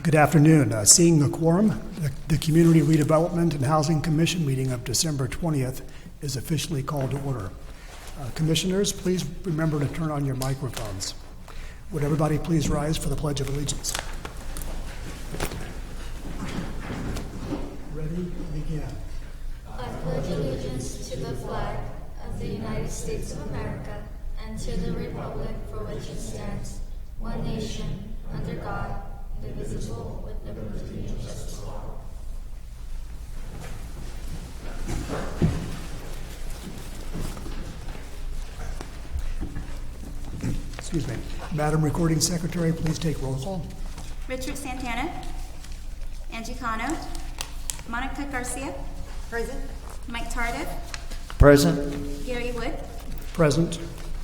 Good afternoon. Seeing the quorum, the Community Redevelopment and Housing Commission meeting of December 20th is officially called to order. Commissioners, please remember to turn on your microphones. Would everybody please rise for the Pledge of Allegiance? Ready? Begin. I pledge allegiance to the flag of the United States of America and to the republic for which it stands, one nation, under God, indivisible, with liberty and justice for all. Excuse me. Madam Recording Secretary, please take roll call. Richard Santana, Angie Cano, Monica Garcia, Present. Mike Tardif, Present. Gary Wood, Present.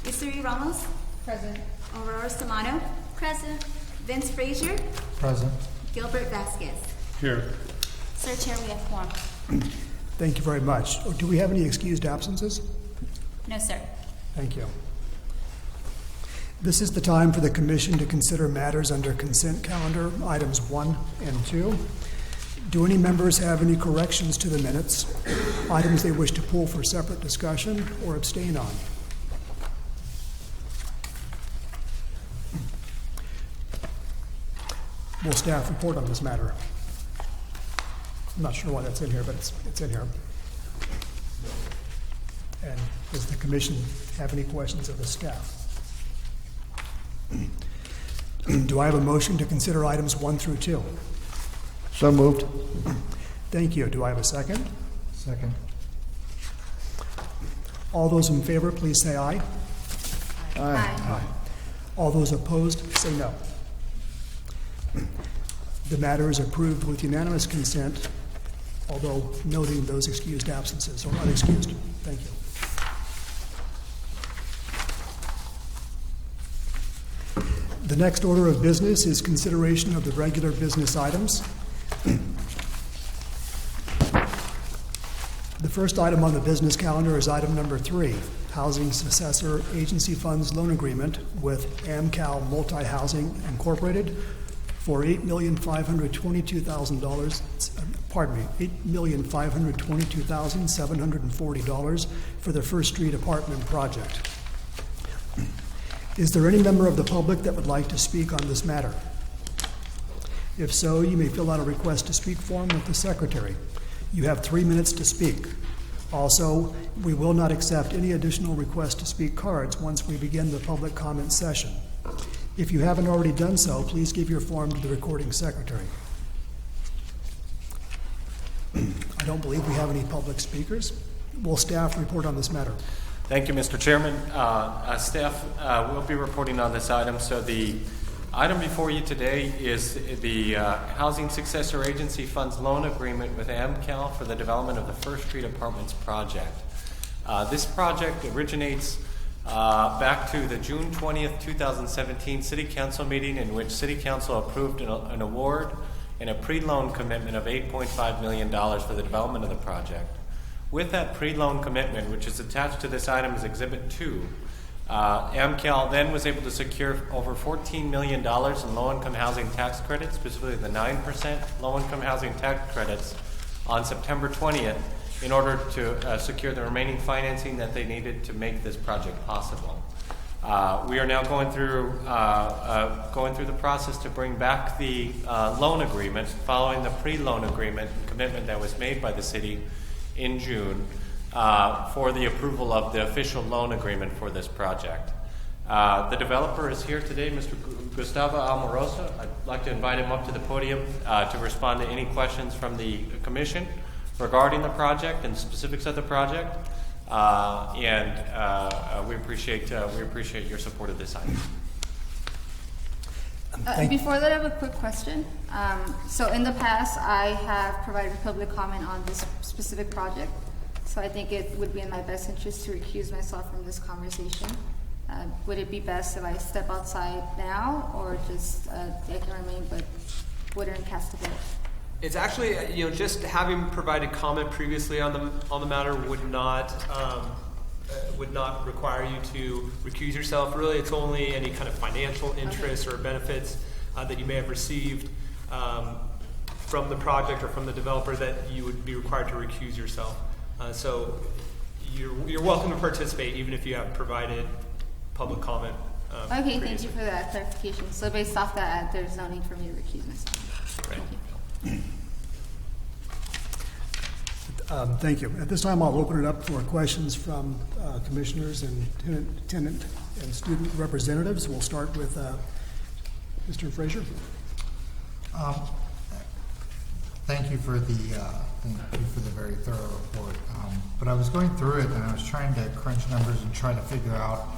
Isuri Ramos, Present. Aurora Samano, Present. Vince Frazier, Present. Gilbert Vasquez. Here. Sir Chair, we have quorum. Thank you very much. Do we have any excused absences? No, sir. Thank you. This is the time for the Commission to consider matters under consent calendar, items 1 and 2. Do any members have any corrections to the minutes, items they wish to pull for separate discussion or abstain on? Will staff report on this matter? I'm not sure why that's in here, but it's in here. And does the Commission have any questions of the staff? Do I have a motion to consider items 1 through 2? So moved. Thank you. Do I have a second? Second. All those in favor, please say aye. Aye. All those opposed, say no. The matter is approved with unanimous consent, although noting those excused absences or unexcused. Thank you. The next order of business is consideration of the regular business items. The first item on the business calendar is item number 3, Housing Successor Agency Funds Loan Agreement with AmCal Multi-Housing Incorporated for $8,522,000, $8,522,740 for the First Street apartment project. Is there any member of the public that would like to speak on this matter? If so, you may fill out a request to speak form with the secretary. You have 3 minutes to speak. Also, we will not accept any additional requests to speak cards once we begin the public comment session. If you haven't already done so, please give your form to the recording secretary. I don't believe we have any public speakers. Will staff report on this matter? Thank you, Mr. Chairman. Staff will be reporting on this item. So the item before you today is the Housing Successor Agency Funds Loan Agreement with AmCal for the development of the First Street Apartments project. This project originates back to the June 20th, 2017 City Council meeting, in which City Council approved an award and a pre-loan commitment of $8.5 million for the development of the project. With that pre-loan commitment, which is attached to this item as Exhibit 2, AmCal then was able to secure over $14 million in low-income housing tax credits, specifically the 9% low-income housing tax credits, on September 20th in order to secure the remaining financing that they needed to make this project possible. We are now going through the process to bring back the loan agreement following the pre-loan agreement and commitment that was made by the city in June for the approval of the official loan agreement for this project. The developer is here today, Mr. Gustavo Almorosa. I'd like to invite him up to the podium to respond to any questions from the Commission regarding the project and specifics of the project. We appreciate your support of this item. Before that, I have a quick question. So in the past, I have provided public comment on this specific project. So I think it would be in my best interest to recuse myself from this conversation. Would it be best if I step outside now, or just I can remain but wouldn't cast a vote? It's actually, just having provided comment previously on the matter would not require you to recuse yourself. Really, it's only any kind of financial interest or benefits that you may have received from the project or from the developer that you would be required to recuse yourself. So you're welcome to participate even if you have provided public comment. Okay, thank previously. you for that clarification. So based off that, there's no need for me to recuse myself. Right. Thank you. Thank you. At this time, I'll open it up for questions from commissioners and tenant and student representatives. We'll start with Mr. Frazier. Thank you for the very thorough report. But I was going through it and I was trying to crunch numbers and try to figure out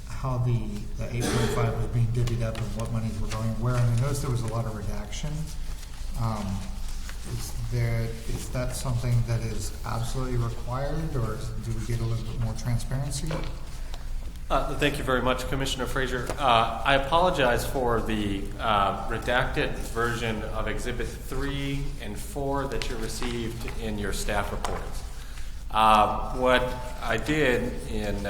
how the 8.5 was being divvied up and what monies were going where. And I noticed there was a lot of redaction. Is that something that is absolutely required, or do we get a little bit more transparency? Thank you very much, Commissioner Frazier. I apologize for the redacted version of Exhibit 3 and 4 that you received in your staff reports. What I did in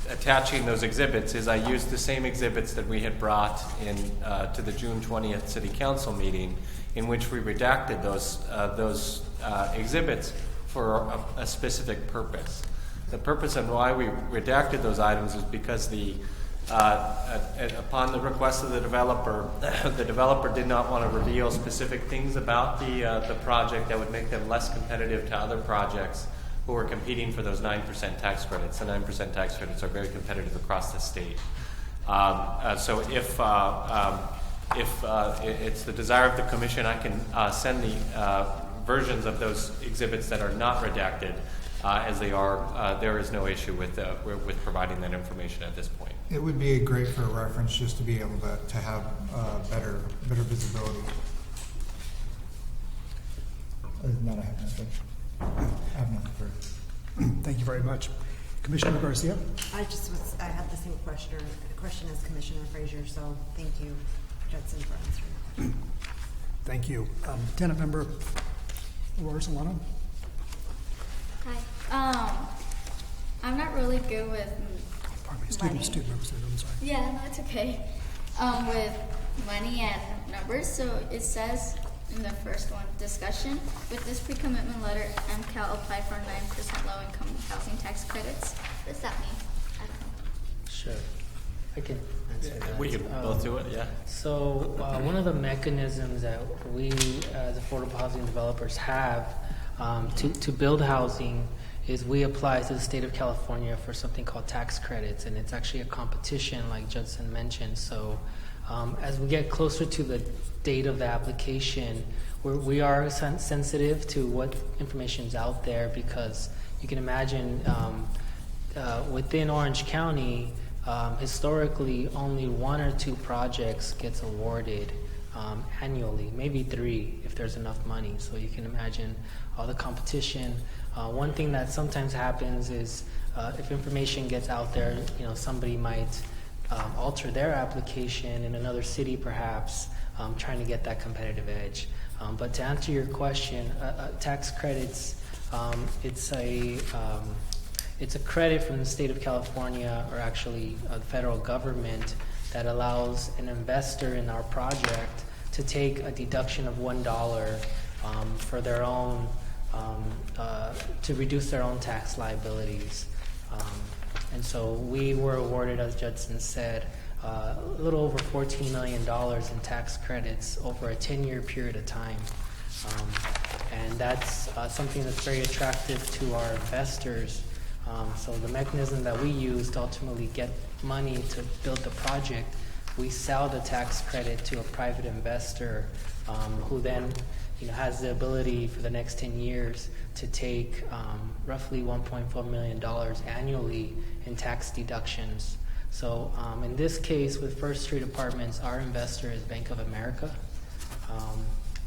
attaching those exhibits is I used the same exhibits that we had brought in to the June 20th City Council meeting, in which we redacted those exhibits for a specific purpose. The purpose and why we redacted those items is because upon the request of the developer did not want to reveal specific things about the project that would make them less competitive to other projects who are competing for those 9% tax credits. The 9% tax credits are very competitive across the state. So if it's the desire of the commission, I can send the versions of those exhibits that are not redacted as they are. There is no issue with providing that information at this point. It would be great for a reference just to be able to have better visibility. Other than that, I have nothing. I have nothing further. Thank you very much. Commissioner Garcia? I had the same question as Commissioner Frazier, so thank you, Judson, for answering. Thank you. Tenant member Aurora Solano? Hi. I'm not really good with Pardon me, money. student representative, I'm sorry. Yeah, no, it's okay. With money and numbers, so it says in the first one, discussion. With this pre-commitment letter, MCAL applied for 9% low-income housing tax credits. What does that mean? I don't know. Sure, I can answer that. We can both do it, yeah. So one of the mechanisms that we as affordable housing developers have to build housing is we apply to the state of California for something called tax credits, and it's actually a competition like Judson mentioned. So as we get closer to the date of the application, we are sensitive to what information is out there, because you can imagine within Orange County, historically only 1 or 2 projects gets awarded annually, maybe 3 if there's enough money. So you can imagine all the competition. One thing that sometimes happens is if information gets out there, somebody might alter their application in another city perhaps, trying to get that competitive edge. But to answer your question, tax credits, it's a credit from the state of California, or actually the federal government, that allows an investor in our project to take a deduction of $1 for their own, to reduce their own tax liabilities. And so we were awarded, as Judson said, a little over $14 million in tax credits over a 10-year period of time. And that's something that's very attractive to our investors. So the mechanism that we use to ultimately get money to build the project, we sell the tax credit to a private investor who then has the ability for the next 10 years to take roughly $1.4 million annually in tax deductions. So in this case, with First Street Apartments, our investor is Bank of America.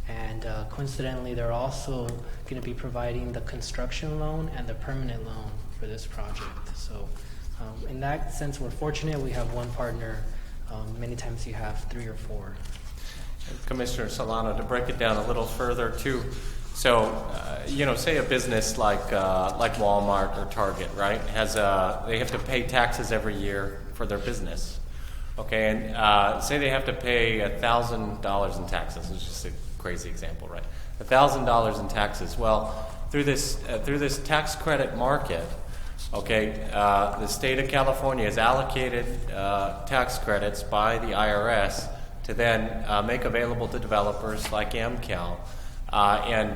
And coincidentally, they're also going to be providing the construction loan and the permanent loan for this project. So in that sense, we're fortunate. We have one partner. Many times you have 3 or 4. Commissioner Solano, to break it down a little further too. So, say a business like Walmart or Target, right, they have to pay taxes every year for their business. Okay, and say they have to pay $1,000 in taxes. It's just a crazy example, right? $1,000 in taxes. Well, through this tax credit market, okay, the state of California has allocated tax credits by the IRS to then make available to developers like AmCal. And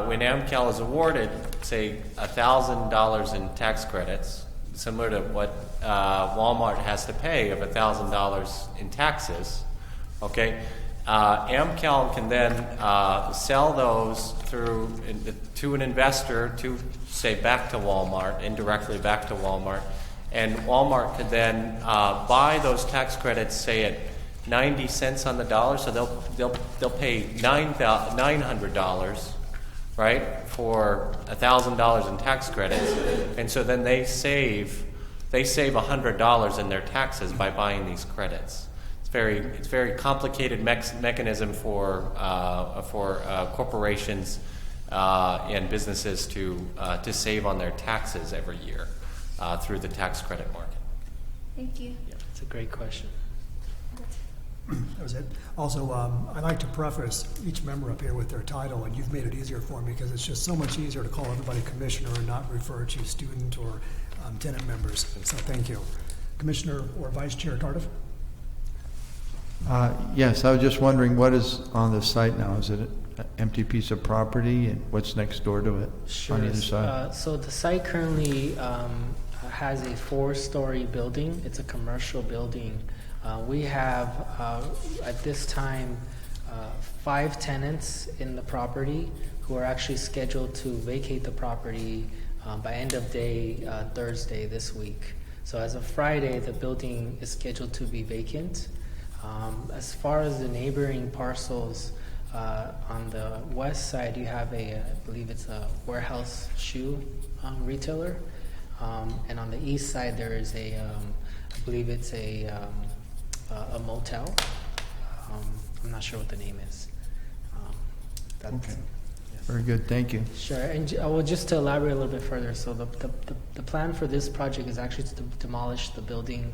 when AmCal is awarded, say, $1,000 in tax credits, similar to what Walmart has to pay of $1,000 in taxes, okay, AmCal can then sell those to an investor, to say back to Walmart, indirectly back to Walmart, and Walmart could then buy those tax credits, say at 90 cents on the dollar, so they'll pay $900, right, for $1,000 in tax credits, and so then they save $100 in their taxes by buying these credits. It's very complicated mechanism for corporations and businesses to save on their taxes every year through the tax credit market. Thank you. Yeah. It's a great question. That was it. Also, I like to preface each member up here with their title, and you've made it easier for me because it's just so much easier to call everybody commissioner and not refer to student or tenant members. So thank you. Commissioner or Vice Chair Tardif? Yes, I was just wondering what is on the site now. Is it an empty piece of property, and what's next door to it Sure. on either side? So the site currently has a 4-story building. It's a commercial building. We have, at this time, 5 tenants in the property who are actually scheduled to vacate the property by end of day Thursday this week. So as of Friday, the building is scheduled to be vacant. As far as the neighboring parcels, on the west side, you have I believe it's a warehouse shoe retailer. And on the east side, there is I believe it's a motel. I'm not sure what the name is. Okay. Yes. Very good, thank you. Sure, and well, just to elaborate a little bit further, so the plan for this project is actually to demolish the building,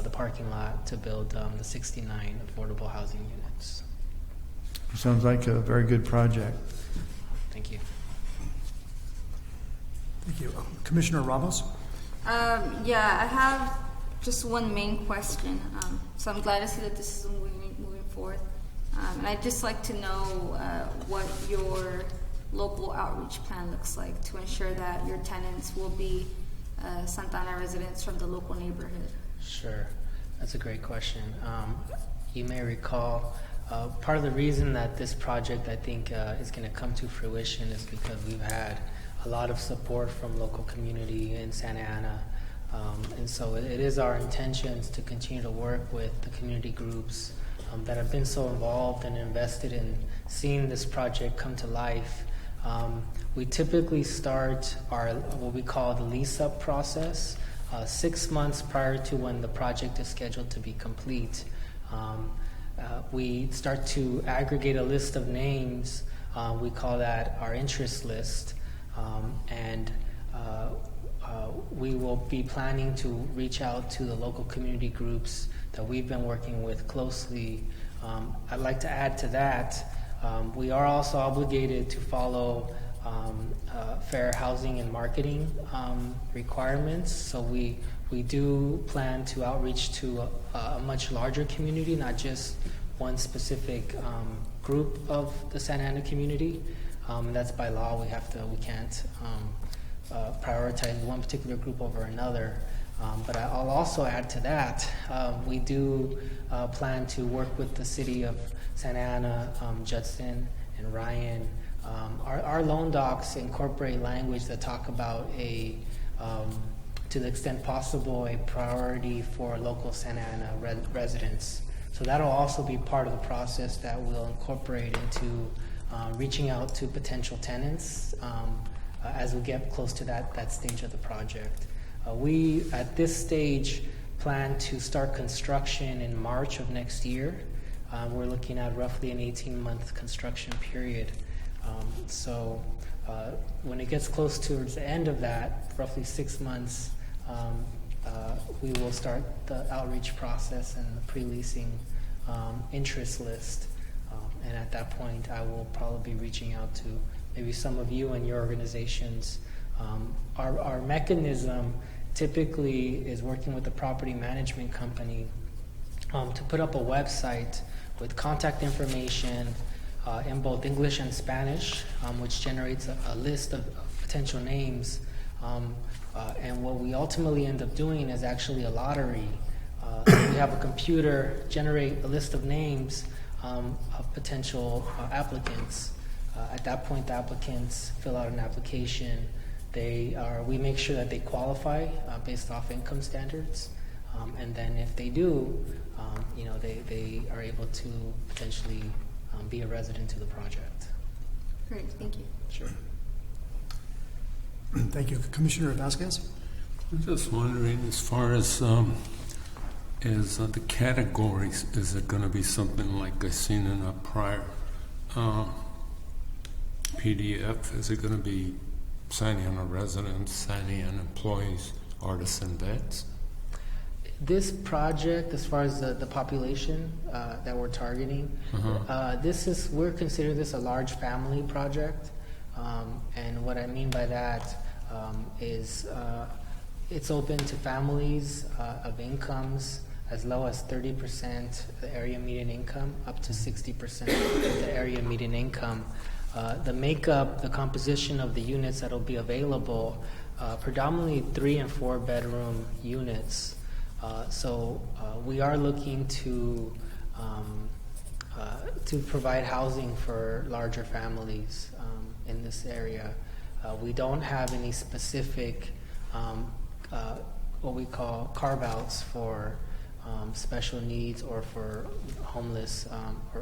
the parking lot, to build the 69 affordable housing units. Sounds like a very good project. Thank you. Thank you. Commissioner Ramos? Yeah, I have just one main question. So I'm glad to see that this is moving forward. And I'd just like to know what your local outreach plan looks like to ensure that your tenants will be Santa Ana residents from the local neighborhood. Sure, that's a great question. You may recall, part of the reason that this project, I think, is going to come to fruition is because we've had a lot of support from local community in Santa Ana. And so it is our intentions to continue to work with the community groups that have been so involved and invested in seeing this project come to life. We typically start our what we call the lease-up process 6 months prior to when the project is scheduled to be complete. We start to aggregate a list of names. We call that our interest list. And we will be planning to reach out to the local community groups that we've been working with closely. I'd like to add to that, we are also obligated to follow fair housing and marketing requirements. So we do plan to outreach to a much larger community, not just one specific group of the Santa Ana community. That's by law. We can't prioritize one particular group over another. But I'll also add to that, we do plan to work with the city of Santa Ana, Judson, and Ryan. Our loan docs incorporate language that talk about to the extent possible, a priority for local Santa Ana residents. So that'll also be part of the process that we'll incorporate into reaching out to potential tenants as we get close to that stage of the project. We, at this stage, plan to start construction in March of next year. We're looking at roughly an 18-month construction period. So when it gets close towards the end of that, roughly 6 months, we will start the outreach process and the pre-leasing interest list. And at that point, I will probably be reaching out to maybe some of you and your organizations. Our mechanism typically is working with the property management company to put up a website with contact information in both English and Spanish, which generates a list of potential names. And what we ultimately end up doing is actually a lottery. We have a computer generate a list of names of potential applicants. At that point, the applicants fill out an application. We make sure that they qualify based off income standards, and then if they do, they are able to potentially be a resident to the project. Great, thank you. Sure. Thank you. Commissioner Vasquez? I'm just wondering, as far as the categories, is it going to be something like I seen in a prior PDF? Is it going to be Santa Ana residents, Santa Ana employees, artists, and vets? This project, as far as the population that we're targeting, we're considering this a large family project. And what I mean by that is it's open to families of incomes as low as 30% the area median income, up to 60% of the area median income. The makeup, the composition of the units that will be available, predominantly 3 and 4 bedroom units. So we are looking to provide housing for larger families in this area. We don't have any specific what we call carve-outs for special needs or for homeless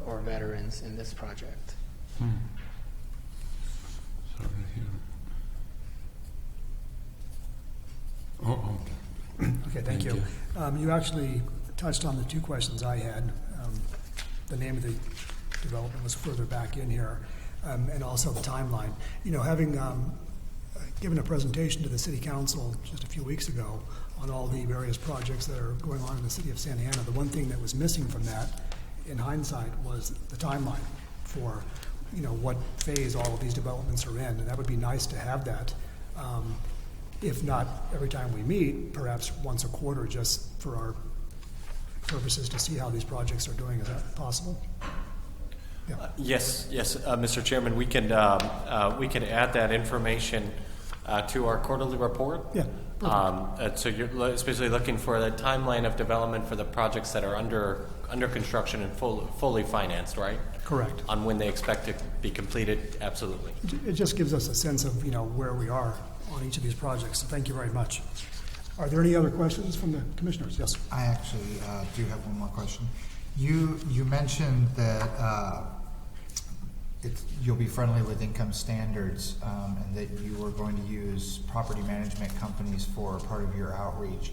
or veterans in this project. Sorry to hear. Oh, okay. Okay, thank you. You actually touched on the 2 questions I had. The name of the development was further back in here, and also the timeline. Having given a presentation to the City Council just a few weeks ago on all the various projects that are going on in the City of Santa Ana, the one thing that was missing from that, in hindsight, was the timeline for what phase all of these developments are in, and that would be nice to have that. If not every time we meet, perhaps once a quarter, just for our purposes to see how these projects are doing. Is that possible? Yeah. Yes, Mr. Chairman, we can add that information to our quarterly report. Yeah. So you're especially looking for the timeline of development for the projects that are under construction and fully financed, right? Correct. On when they expect to be completed. Absolutely. It just gives us a sense of where we are on each of these projects. So thank you very much. Are there any other questions from the commissioners? Yes. I actually do have one more question. You mentioned that you'll be friendly with income standards, and that you were going to use property management companies for part of your outreach.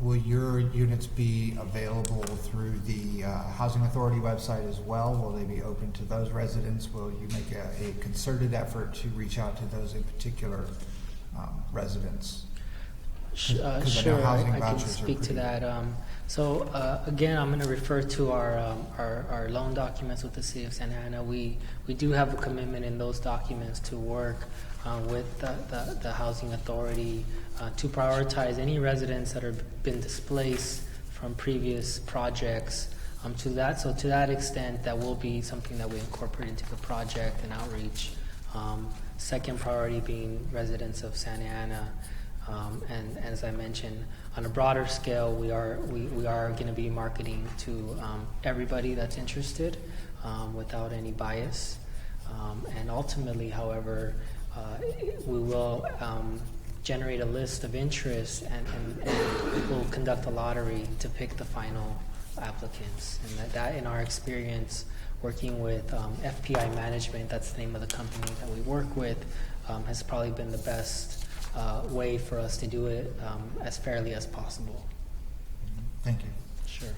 Will your units be available through the Housing Authority website as well? Will they be open to those residents? Will you make a concerted effort to reach out to those in particular residents? Sure, I can speak to that. Again, I'm going to refer to our loan documents with the City of Santa Ana. We do have a commitment in those documents to work with the Housing Authority to prioritize any residents that have been displaced from previous projects. To that extent, that will be something that we incorporate into the project and outreach. Second priority being residents of Santa Ana. And as I mentioned, on a broader scale, we are going to be marketing to everybody that's interested without any bias. And ultimately, however, we will generate a list of interests and we'll conduct a lottery to pick the final applicants. And that in our experience, working with FPI Management, that's the name of the company that we work with, has probably been the best way for us to do it as fairly as possible. Thank you. Sure.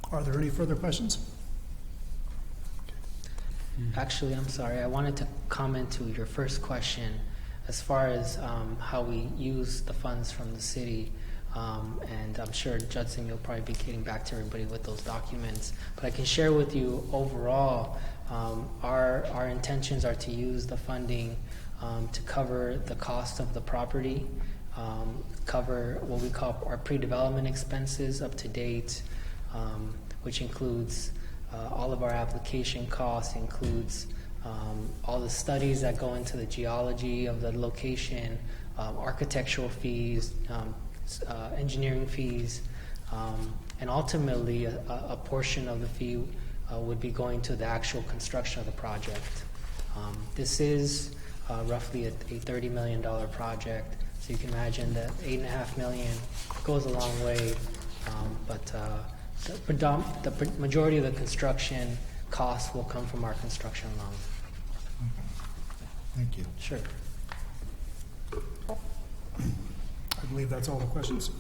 Are there any further questions? Actually, I'm sorry. I wanted to comment to your first question. As far as how we use the funds from the city, and I'm sure, Judson, you'll probably be getting back to everybody with those documents. But I can share with you overall, our intentions are to use the funding to cover the cost of the property, cover what we call our pre-development expenses up to date, which includes all of our application costs, includes all the studies that go into the geology of the location, architectural fees, engineering fees, and ultimately a portion of the fee would be going to the actual construction of the project. This is roughly a $30 million project, so you can imagine that $8.5 million goes a long way, but the majority of the construction costs will come from our construction loan. Thank you. Sure. I believe that's all the questions.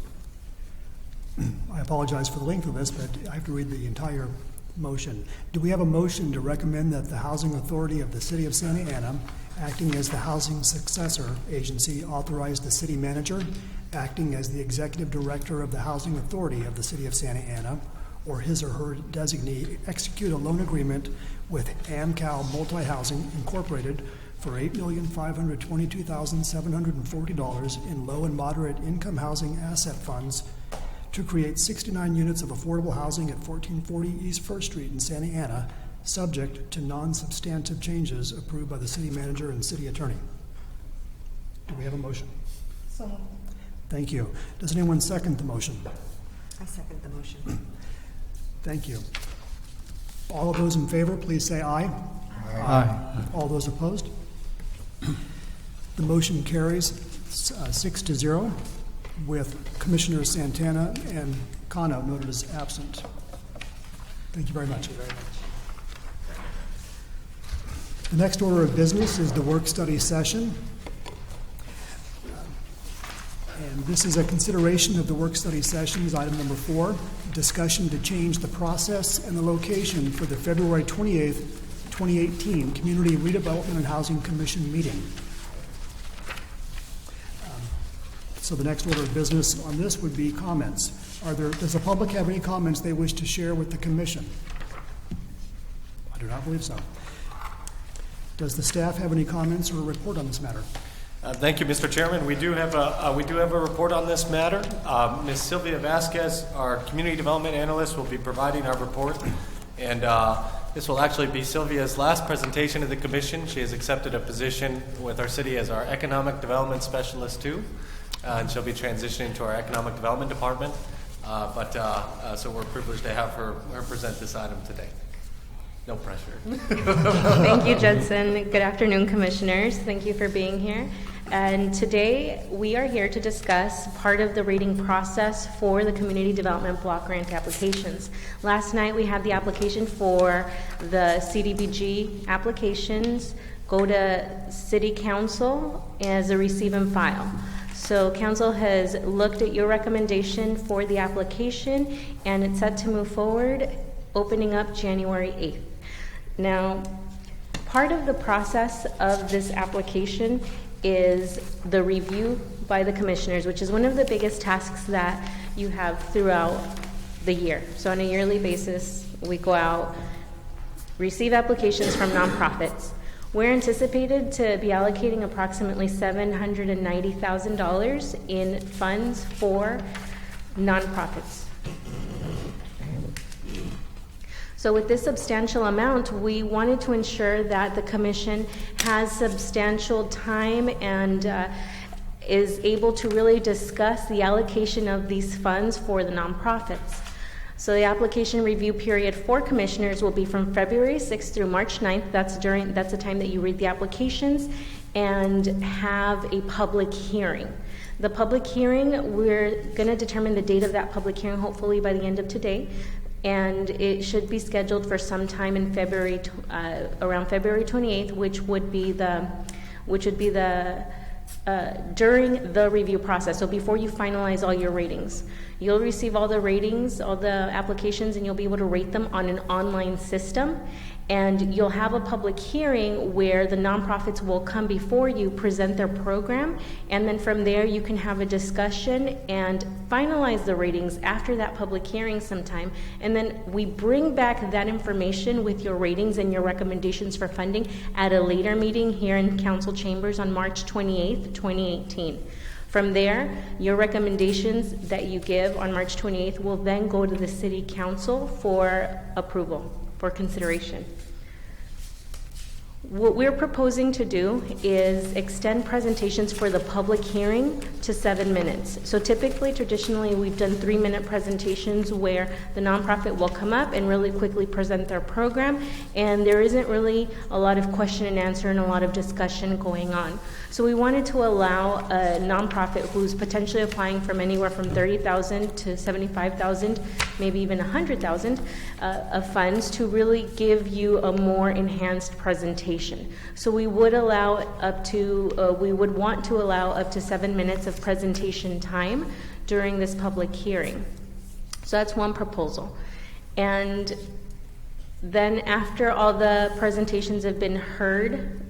I apologize for the length of this, but I have to read the entire motion. Do we have a motion to recommend that the Housing Authority of the City of Santa Ana, acting as the housing successor agency, authorize the city manager, acting as the executive director of the Housing Authority of the City of Santa Ana, or his or her designee, execute a loan agreement with AmCal Multi-Housing Incorporated for $8,522,740 in low and moderate income housing asset funds to create 69 units of affordable housing at 1440 East First Street in Santa Ana, subject to non-substantive changes approved by the city manager and city attorney. Do we have a motion? So moved. Thank you. Does anyone second the motion? I second the motion. Thank you. All of those in favor, please say aye. Aye. All those opposed? The motion carries 6-0 with Commissioner Santana and Kano noted as absent. Thank you very much. The next order of business is the work study session. And this is a consideration of the work study sessions, item number 4, discussion to change the process and the location for the February 28th, 2018 Community Redevelopment and Housing Commission meeting. So the next order of business on this would be comments. Does the public have any comments they wish to share with the commission? I do not believe so. Does the staff have any comments or a report on this matter? Thank you, Mr. Chairman. We do have a report on this matter. Ms. Sylvia Vasquez, our community development analyst, will be providing our report, and this will actually be Sylvia's last presentation to the commission. She has accepted a position with our city as our economic development specialist too, and she'll be transitioning to our economic development department. So we're privileged to have her present this item today. No pressure. Thank you, Judson. Good afternoon, commissioners. Thank you for being here. And today we are here to discuss part of the rating process for the Community Development Block Grant applications. Last night we had the application for the CDBG applications go to City Council as a receive and file. So Council has looked at your recommendation for the application and it's set to move forward, opening up January 8th. Now, part of the process of this application is the review by the commissioners, which is one of the biggest tasks that you have throughout the year. So on a yearly basis, we go out, receive applications from nonprofits. We're anticipated to be allocating approximately $790,000 in funds for nonprofits. So with this substantial amount, we wanted to ensure that the commission has substantial time and is able to really discuss the allocation of these funds for the nonprofits. So the application review period for commissioners will be from February 6th through March 9th. That's the time that you read the applications and have a public hearing. The public hearing, we're going to determine the date of that public hearing hopefully by the end of today. And it should be scheduled for some time in February, around February 28th, which would be during the review process. So before you finalize all your ratings, you'll receive all the ratings, all the applications, and you'll be able to rate them on an online system. And you'll have a public hearing where the nonprofits will come before you, present their program, and then from there you can have a discussion and finalize the ratings after that public hearing sometime. And then we bring back that information with your ratings and your recommendations for funding at a later meeting here in council chambers on March 28th, 2018. From there, your recommendations that you give on March 28th will then go to the City Council for approval, for consideration. What we're proposing to do is extend presentations for the public hearing to 7 minutes. So typically, traditionally, we've done 3-minute presentations where the nonprofit will come up and really quickly present their program, and there isn't really a lot of question and answer and a lot of discussion going on. So we wanted to allow a nonprofit who's potentially applying from anywhere from $30,000 to $75,000, maybe even $100,000 of funds to really give you a more enhanced presentation. So we would allow we would want to allow up to 7 minutes of presentation time during this public hearing. So that's one proposal. And then after all the presentations have been heard,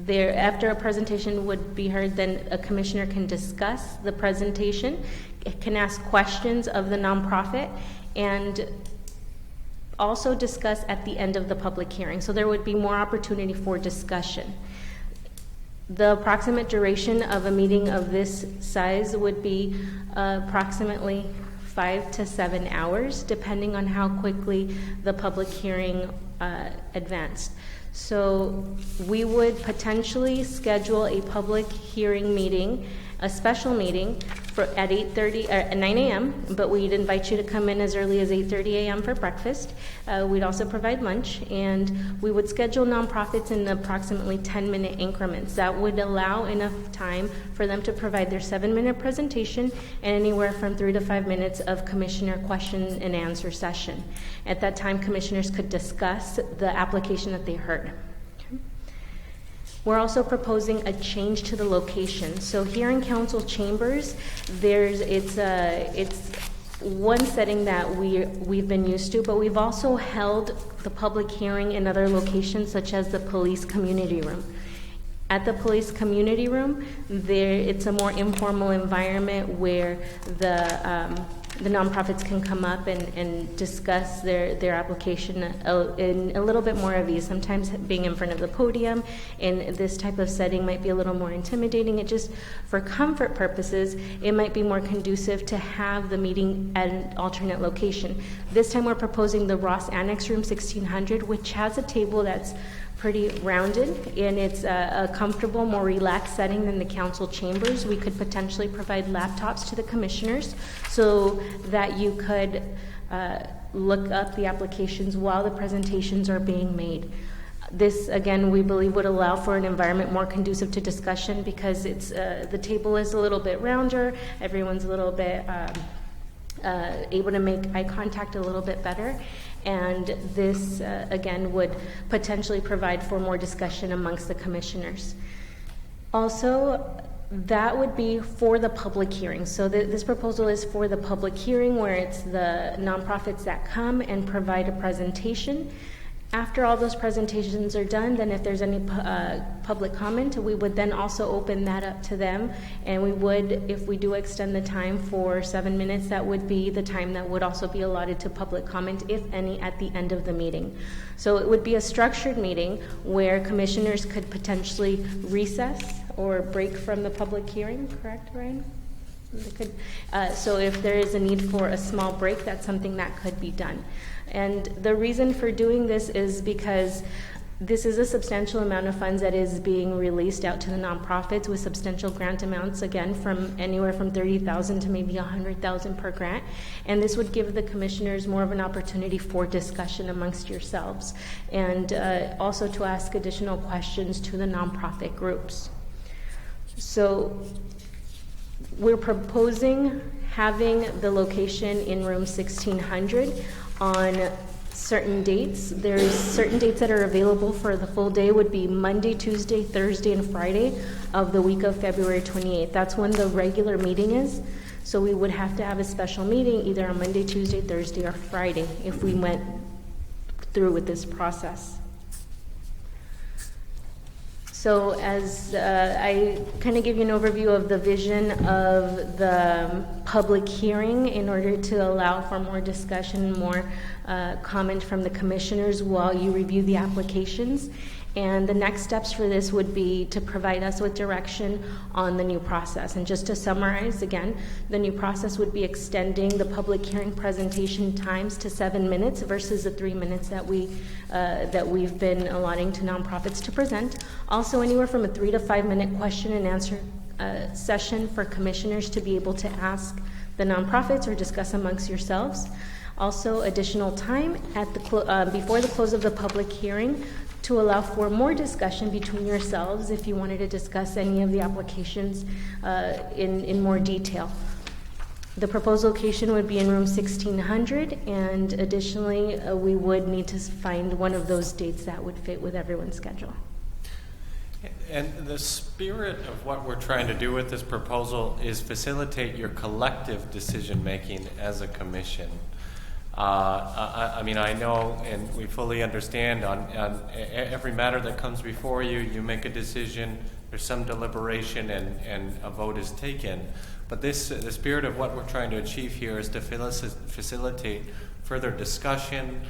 after a presentation would be heard, then a commissioner can discuss the presentation, can ask questions of the nonprofit, and also discuss at the end of the public hearing. So there would be more opportunity for discussion. The approximate duration of a meeting of this size would be approximately 5 to 7 hours, depending on how quickly the public hearing advanced. So we would potentially schedule a public hearing meeting, a special meeting at 9 a.m., but we'd invite you to come in as early as 8:30 a.m. for breakfast. We'd also provide lunch, and we would schedule nonprofits in approximately 10-minute increments. That would allow enough time for them to provide their 7-minute presentation and anywhere from 3 to 5 minutes of commissioner question and answer session. At that time, commissioners could discuss the application that they heard. We're also proposing a change to the location. So here in council chambers, it's one setting that we've been used to, but we've also held the public hearing in other locations, such as the police community room. At the police community room, it's a more informal environment where the nonprofits can come up and discuss their application in a little bit more of ease. Sometimes being in front of the podium in this type of setting might be a little more intimidating. It just, for comfort purposes, it might be more conducive to have the meeting at an alternate location. This time we're proposing the Ross Annex Room 1600, which has a table that's pretty rounded, and it's a comfortable, more relaxed setting than the council chambers. We could potentially provide laptops to the commissioners so that you could look up the applications while the presentations are being made. This, again, we believe would allow for an environment more conducive to discussion because it's the table is a little bit rounder, everyone's a little bit able to make eye contact a little bit better. And this, again, would potentially provide for more discussion amongst the commissioners. Also, that would be for the public hearing. So this proposal is for the public hearing where it's the nonprofits that come and provide a presentation. After all those presentations are done, then if there's any public comment, we would then also open that up to them. And we would, if we do extend the time for 7 minutes, that would be the time that would also be allotted to public comment, if any, at the end of the meeting. So it would be a structured meeting where commissioners could potentially recess or break from the public hearing, correct, Ryan? They could, so if there is a need for a small break, that's something that could be done. And the reason for doing this is because this is a substantial amount of funds that is being released out to the nonprofits with substantial grant amounts, again, from anywhere from $30,000 to maybe $100,000 per grant. And this would give the commissioners more of an opportunity for discussion amongst yourselves and also to ask additional questions to the nonprofit groups. So we're proposing having the location in room 1600 on certain dates. There's certain dates that are available for the full day would be Monday, Tuesday, Thursday, and Friday of the week of February 28th. That's when the regular meeting is. So we would have to have a special meeting either on Monday, Tuesday, Thursday, or Friday if we went through with this process. So as I kind of give you an overview of the vision of the public hearing in order to allow for more discussion, more comment from the commissioners while you review the applications. And the next steps for this would be to provide us with direction on the new process. And just to summarize again, the new process would be extending the public hearing presentation times to 7 minutes versus the 3 minutes that we've been allotting to nonprofits to present. Also, anywhere from a 3 to 5 minute question and answer session for commissioners to be able to ask the nonprofits or discuss amongst yourselves. Also, additional time at the before the close of the public hearing to allow for more discussion between yourselves if you wanted to discuss any of the applications in more detail. The proposed location would be in room 1600, and additionally, we would need to find one of those dates that would fit with everyone's schedule. And the spirit of what we're trying to do with this proposal is facilitate your collective decision-making as a commission. I mean, I know and we fully understand on every matter that comes before you, you make a decision, there's some deliberation and a vote is taken. But the spirit of what we're trying to achieve here is to facilitate further discussion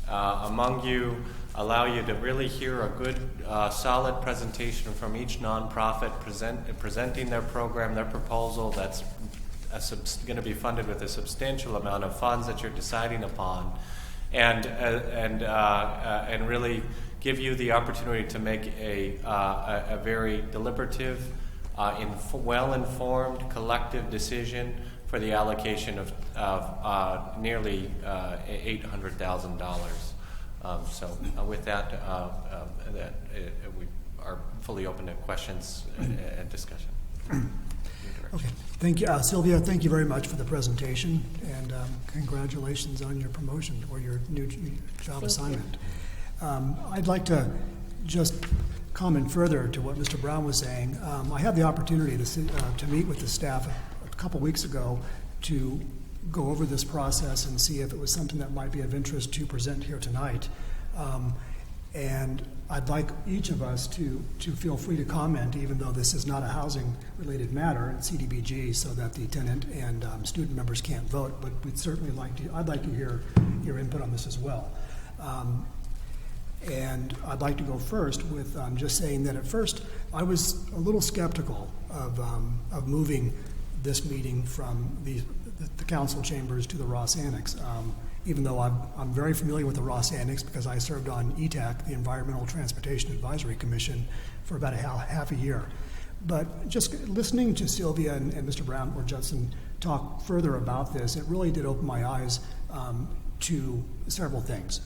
among you, allow you to really hear a good, solid presentation from each nonprofit presenting their program, their proposal that's going to be funded with a substantial amount of funds that you're deciding upon, and really give you the opportunity to make a very deliberative, well-informed, collective decision for the allocation of nearly $800,000. So with that, we are fully open to questions and discussion. Okay, thank you. Sylvia, thank you very much for the presentation, and congratulations on your promotion or your new job assignment. I'd like to just comment further to what Mr. Brown was saying. I had the opportunity to meet with the staff a couple weeks ago to go over this process and see if it was something that might be of interest to present here tonight. And I'd like each of us to feel free to comment, even though this is not a housing-related matter at CDBG, so that the tenant and student members can't vote. But we'd certainly I'd like to hear your input on this as well. And I'd like to go first with just saying that at first I was a little skeptical of moving this meeting from the council chambers to the Ross Annex. Even though I'm very familiar with the Ross Annex because I served on ETAC, the Environmental Transportation Advisory Commission, for about half a year. But just listening to Sylvia and Mr. Brown or Judson talk further about this, it really did open my eyes to several things.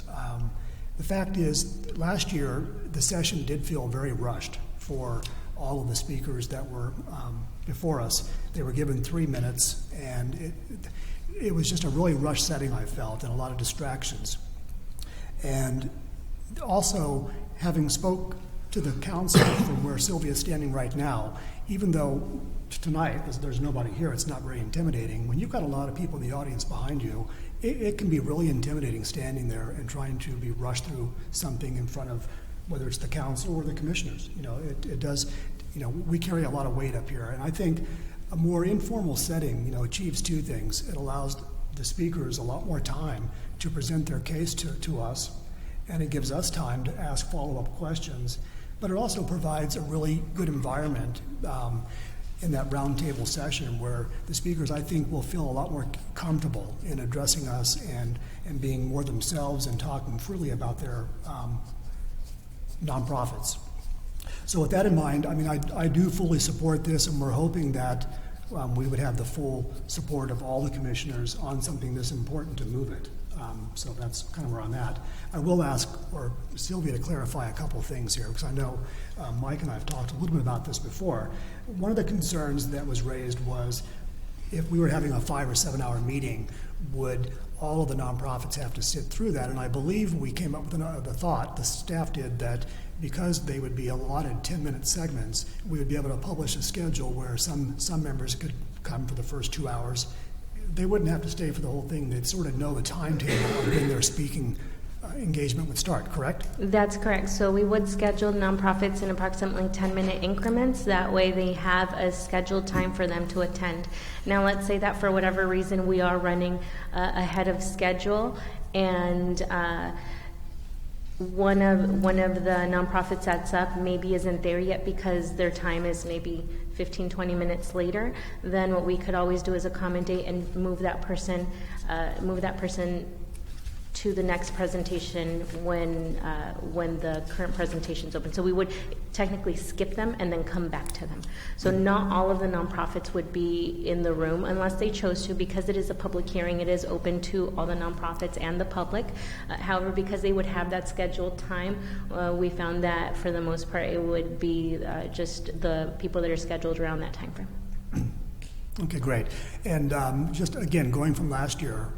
The fact is, last year, the session did feel very rushed for all of the speakers that were before us. They were given 3 minutes, and it was just a really rushed setting, I felt, and a lot of distractions. And also, having spoke to the council from where Sylvia's standing right now, even though tonight there's nobody here, it's not very intimidating. When you've got a lot of people in the audience behind you, it can be really intimidating standing there and trying to be rushed through something in front of, whether it's the council or the commissioners. It does, we carry a lot of weight up here. And I think a more informal setting, achieves two things. It allows the speakers a lot more time to present their case to us, and it gives us time to ask follow-up questions. But it also provides a really good environment in that roundtable session where the speakers, I think, will feel a lot more comfortable in addressing us and being more themselves and talking freely about their nonprofits. So with that in mind, I do fully support this, and we're hoping that we would have the full support of all the commissioners on something this important to move it. So that's kind of where I'm at. I will ask Sylvia to clarify a couple of things here, because I know Mike and I have talked a little bit about this before. One of the concerns that was raised was if we were having a 5 or 7 hour meeting, would all of the nonprofits have to sit through that? And I believe we came up with the thought, the staff did, that because they would be allotted 10-minute segments, we would be able to publish a schedule where some members could come for the first 2 hours. They wouldn't have to stay for the whole thing. They'd sort of know the timetable and when they're speaking engagement would start, correct? That's correct. So we would schedule nonprofits in approximately 10-minute increments. That way they have a scheduled time for them to attend. Now let's say that for whatever reason we are running ahead of schedule, and one of the nonprofits that's up maybe isn't there yet because their time is maybe 15-20 minutes later. Then what we could always do is accommodate and move that person to the next presentation when the current presentation is open. So we would technically skip them and then come back to them. So not all of the nonprofits would be in the room unless they chose to, because it is a public hearing. It is open to all the nonprofits and the public. However, because they would have that scheduled time, we found that for the most part it would be just the people that are scheduled around that time frame. Okay, great. And just again, going from last year,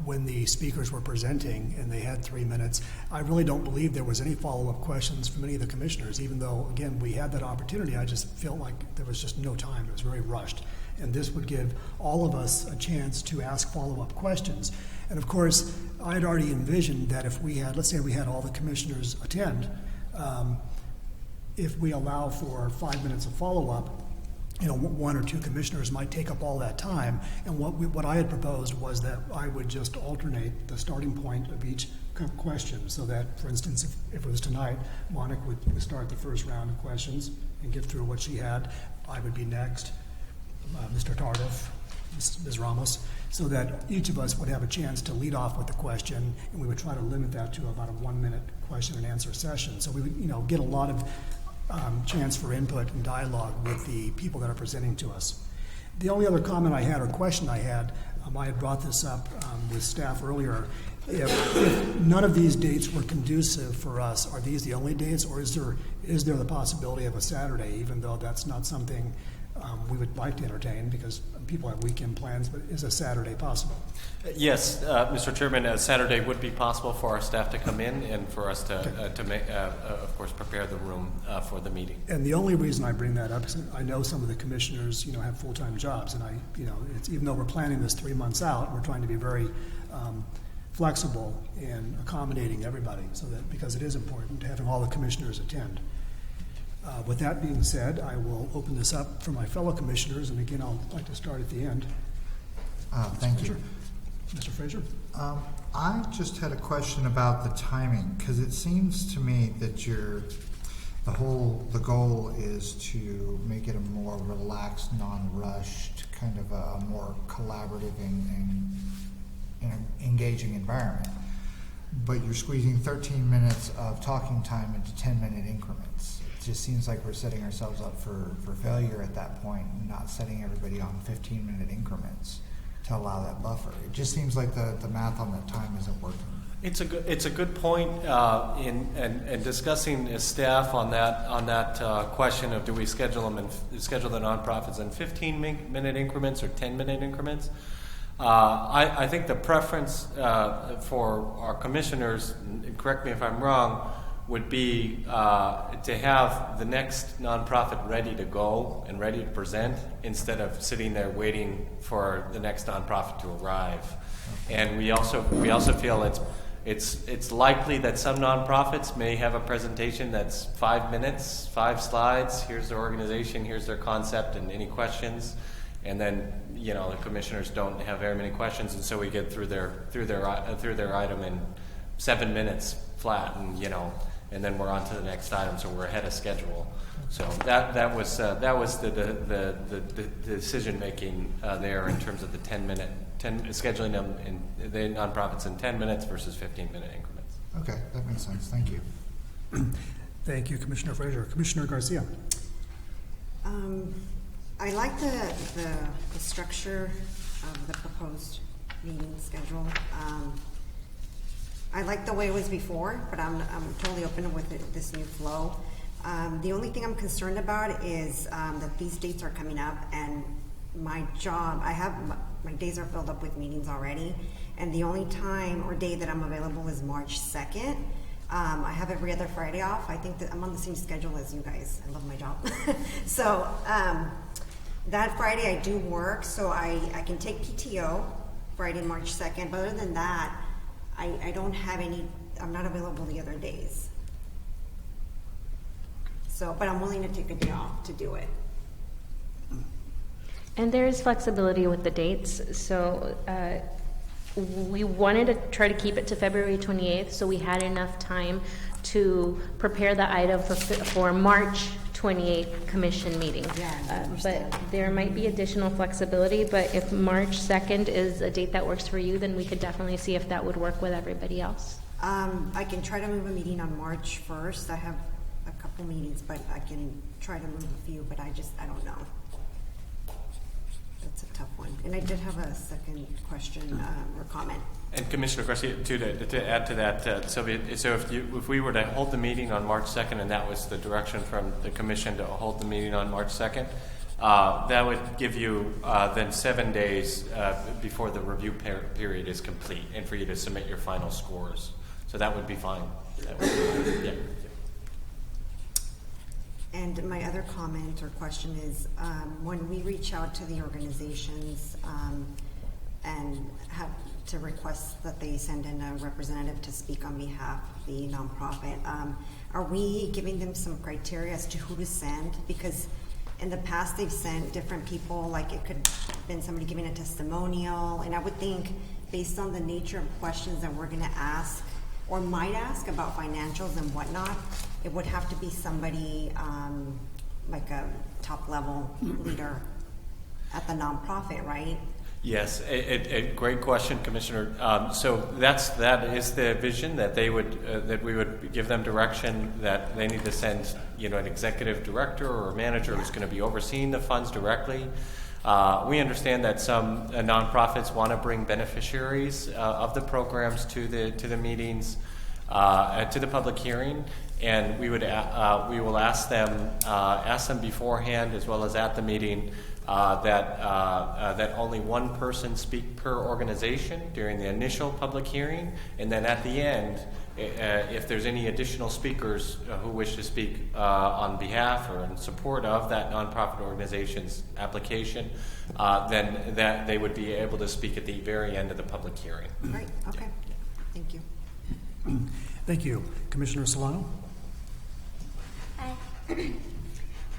when the speakers were presenting and they had 3 minutes, I really don't believe there was any follow-up questions from any of the commissioners, even though, again, we had that opportunity. I just felt like there was just no time. It was very rushed. And this would give all of us a chance to ask follow-up questions. And of course, I had already envisioned that if we had, let's say we had all the commissioners attend, if we allow for 5 minutes of follow-up, one or two commissioners might take up all that time. And what I had proposed was that I would just alternate the starting point of each question, so that, for instance, if it was tonight, Monica would start the first round of questions and get through what she had. I would be next, Mr. Tardif, Ms. Ramos, so that each of us would have a chance to lead off with the question, and we would try to limit that to about a 1 minute question and answer session. So we would, get a lot of chance for input and dialogue with the people that are presenting to us. The only other comment I had or question I had brought this up with staff earlier. If none of these dates were conducive for us, are these the only dates, or is there the possibility of a Saturday, even though that's not something we would like to entertain because people have weekend plans, but is a Saturday possible? Yes, Mr. Chairman, a Saturday would be possible for our staff to come in and for us to make, of course, prepare the room for the meeting. And the only reason I bring that up is I know some of the commissioners, have full-time jobs, and it's, even though we're planning this 3 months out, we're trying to be very flexible in accommodating everybody, so that because it is important having all the commissioners attend. With that being said, I will open this up for my fellow commissioners, and again, I'll like to start at the end. Thank you. Mr. Frazier? I just had a question about the timing, because it seems to me that the goal is to make it a more relaxed, non-rushed, kind of a more collaborative and engaging environment. But you're squeezing 13 minutes of talking time into 10-minute increments. It just seems like we're setting ourselves up for failure at that point, and not setting everybody on 15-minute increments to allow that buffer. It just seems like the math on that time isn't working. It's a good point in discussing as staff on that question of do we schedule the nonprofits in 15-minute increments or 10-minute increments. I think the preference for our commissioners, and correct me if I'm wrong, would be to have the next nonprofit ready to go and ready to present instead of sitting there waiting for the next nonprofit to arrive. And we also feel it's likely that some nonprofits may have a presentation that's 5 minutes, 5 slides. Here's their organization, here's their concept, and any questions. And then the commissioners don't have very many questions, and so we get through their item in 7 minutes flat, and then we're on to the next item, so we're ahead of schedule. So that was the decision making there in terms of the scheduling them in the nonprofits in 10 minutes versus 15-minute increments. Okay, that makes sense. Thank you. Thank you, Commissioner Frazier. Commissioner Garcia. I like the structure of the proposed meeting schedule. I like the way it was before, but I'm totally open with this new flow. The only thing I'm concerned about is that these dates are coming up, and my days are filled up with meetings already, and the only time or day that I'm available is March 2nd. I have every other Friday off. I think that I'm on the same schedule as you guys. I love my job. So that Friday I do work, so I can take PTO Friday, March 2nd, but other than that, I don't have any, I'm not available the other days. So, but I'm willing to take a day off to do it. And there is flexibility with the dates, so we wanted to try to keep it to February 28th, so we had enough time to prepare the item for March 28th commission meeting. Yeah, I But understand. there might be additional flexibility, but if March 2nd is a date that works for you, then we could definitely see if that would work with everybody else. I can try to move a meeting on March 1st. I have a couple meetings, but I can try to move a few, but I don't know. That's a tough one. And I did have a second question or comment. And Commissioner Garcia, to add to that, Sylvia, so if we were to hold the meeting on March 2nd, and that was the direction from the commission to hold the meeting on March 2nd, that would give you then 7 days before the review period is complete, and for you to submit your final scores. So that would be fine. That would be fine. Yeah. And my other comment or question is, when we reach out to the organizations and have to request that they send in a representative to speak on behalf of the nonprofit, are we giving them some criteria as to who to send? Because in the past they've sent different people, like it could have been somebody giving a testimonial, and I would think based on the nature of questions that we're gonna ask or might ask about financials and whatnot, it would have to be somebody like a top level leader at the nonprofit, right? Yes, a great question, Commissioner. So that is the vision, that they would that we would give them direction that they need to send, an executive director or a manager who's going to be overseeing the funds directly. We understand that some nonprofits want to bring beneficiaries of the programs to the meetings, to the public hearing, and we will ask them beforehand as well as at the meeting that only one person speak per organization during the initial public hearing, and then at the end, if there's any additional speakers who wish to speak on behalf or in support of that nonprofit organization's application, then that they would be able to speak at the very end of the public hearing. Right, okay, thank you. Thank you. Commissioner Solano? Hi.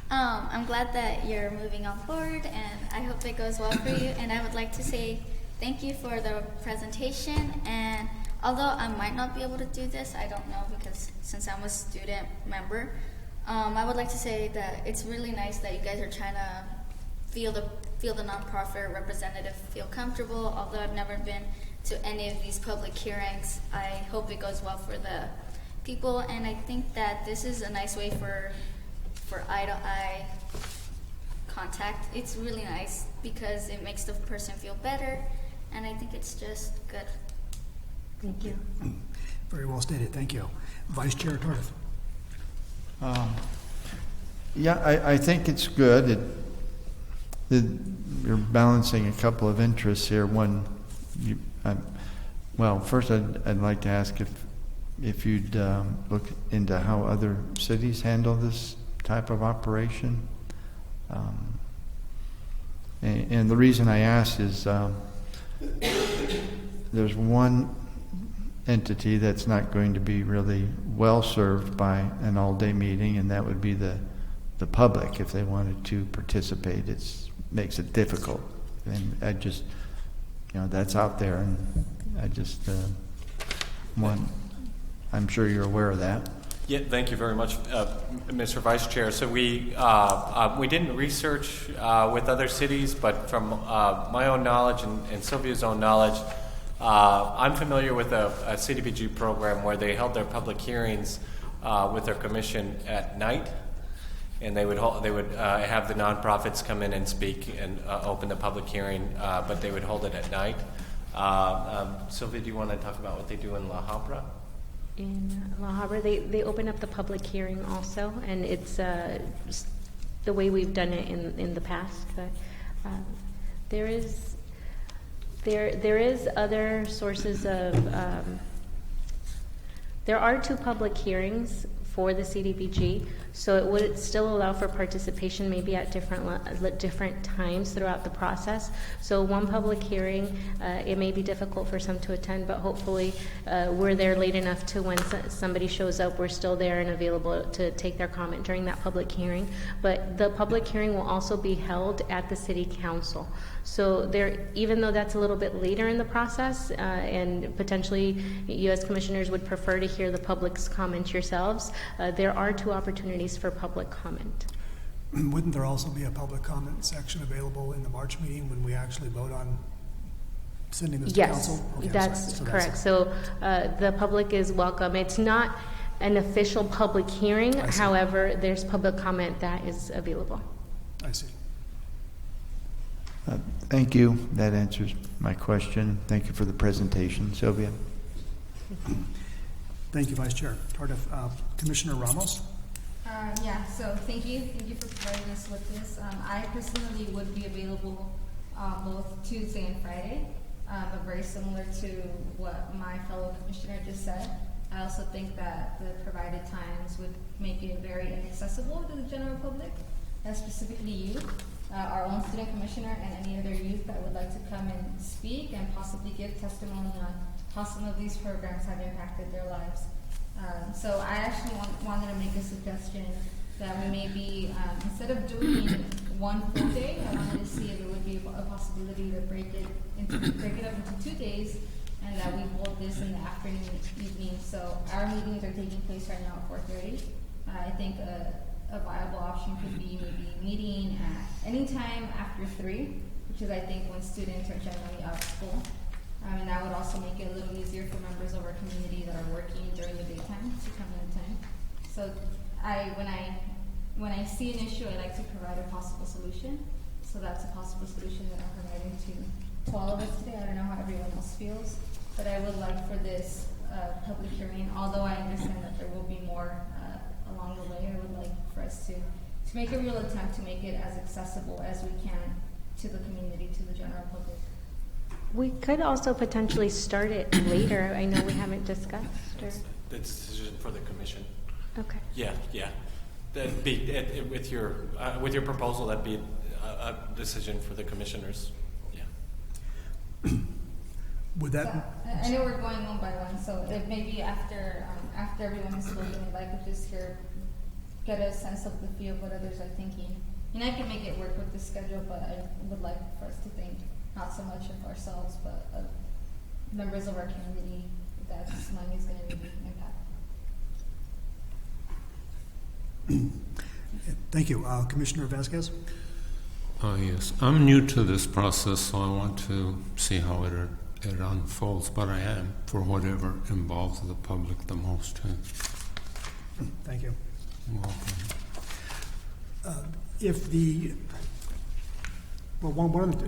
I'm glad that you're moving on forward, and I hope it goes well for you. And I would like to say thank you for the presentation. And although I might not be able to do this, I don't know, because since I'm a student member, I would like to say that it's really nice that you guys are trying to feel the nonprofit representative feel comfortable. Although I've never been to any of these public hearings, I hope it goes well for the people. And I think that this is a nice way for eye-to-eye contact. It's really nice because it makes the person feel better, and I think it's just good. Thank you. Very well stated. Thank you. Vice Chair Tardif? Yeah, I think it's good. You're balancing a couple of interests here. One, first I'd like to ask if you'd look into how other cities handle this type of operation. And the reason I ask is there's one entity that's not going to be really well served by an all-day meeting, and that would be the public. If they wanted to participate, it makes it difficult. And I just, that's out there, and I just I'm sure you're aware of that. Yeah, thank you very much, Mr. Vice Chair. So we didn't research with other cities, but from my own knowledge and Sylvia's own knowledge, I'm familiar with a CDBG program where they held their public hearings with their commission at night, and they would have the nonprofits come in and speak and open the public hearing, but they would hold it at night. Sylvia, do you want to talk about what they do in La Habra? In La Habra, they open up the public hearing also, and it's just the way we've done it in the past. But there is other sources of. There are 2 public hearings for the CDBG. So it would still allow for participation, maybe at different times throughout the process. So one public hearing, it may be difficult for some to attend, but hopefully we're there late enough to when somebody shows up, we're still there and available to take their comment during that public hearing. But the public hearing will also be held at the City Council. So there, even though that's a little bit later in the process, and potentially you as commissioners would prefer to hear the public's comment yourselves, there are 2 opportunities for public comment. Wouldn't there also be a public comment section available in the March meeting when we actually vote on sending this to Yes, council? Okay, that's so correct. So the public is welcome. It's not an official public hearing. However, there's public comment that is available. I see. Thank you. That answers my question. Thank you for the presentation. Sylvia? Thank you, Vice Chair Tardif. Commissioner Ramos? Yeah, so thank you for providing us with this. I personally would be available both Tuesday and Friday, but very similar to what my fellow commissioner just said. I also think that the provided times would make it very inaccessible to the general public, and specifically youth, our own student commissioner, and any other youth that would like to come and speak and possibly give testimony on how some of these programs have impacted their lives. So I actually wanted to make a suggestion that we maybe, instead of doing one full day, I wanted to see if it would be a possibility to break it up into 2 days, and that we hold this in the afternoon, evening. So our meetings are taking place right now at 4:30. I think a viable option could be maybe meeting at any time after 3, which is I think when students are generally out of school. And that would also make it a little easier for members of our community that are working during the daytime to come in time. So when I see an issue, I like to provide a possible solution. So that's a possible solution that I'm providing to all of us today. I don't know how everyone else feels, but I would like for this public hearing, although I understand that there will be more along the way, I would like for us to make a real attempt to make it as accessible as we can to the community, to the general public. We could also potentially start it later. I know we haven't discussed. Or... That's a decision for the commission. Okay. Yeah. That'd be with your proposal. That'd be a decision for the commissioners. Yeah. Would that? So, I know we're going one by one, so if maybe after everyone has spoken, if I could just get a sense of the feel of what others are thinking. And I can make it work with the schedule, but I would like for us to think not so much of ourselves, but of members of our community that this money is going to really impact. Thank you. Commissioner Vasquez? Yes. I'm new to this process, so I want to see how it unfolds, but I am for whatever involves the public the most. Thank you. You're welcome.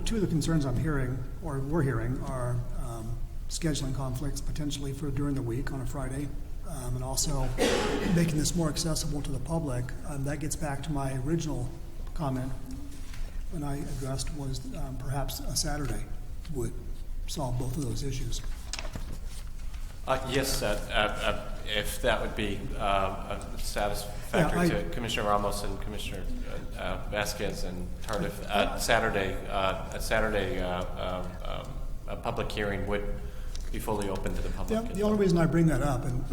Two of the concerns I'm hearing, or we're hearing, are scheduling conflicts potentially for during the week on a Friday, and also making this more accessible to the public. That gets back to my original comment when I addressed was perhaps a Saturday would solve both of those issues. Yes, if that would be satisfactory to Commissioner Ramos and Commissioner Vasquez and Tardif. A public hearing would be fully open to the public. Yeah, the only reason I bring that up, and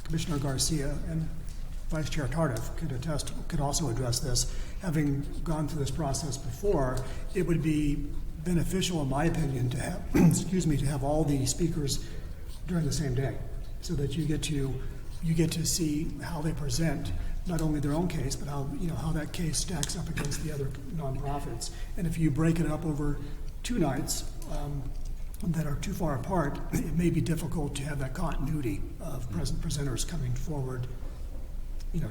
Commissioner Garcia and Vice Chair Tardif could also address this. Having gone through this process before, it would be beneficial, in my opinion, to have to have all the speakers during the same day, so that you get to see how they present not only their own case, but how that case stacks up against the other nonprofits. And if you break it up over 2 nights that are too far apart, it may be difficult to have that continuity of presenters coming forward,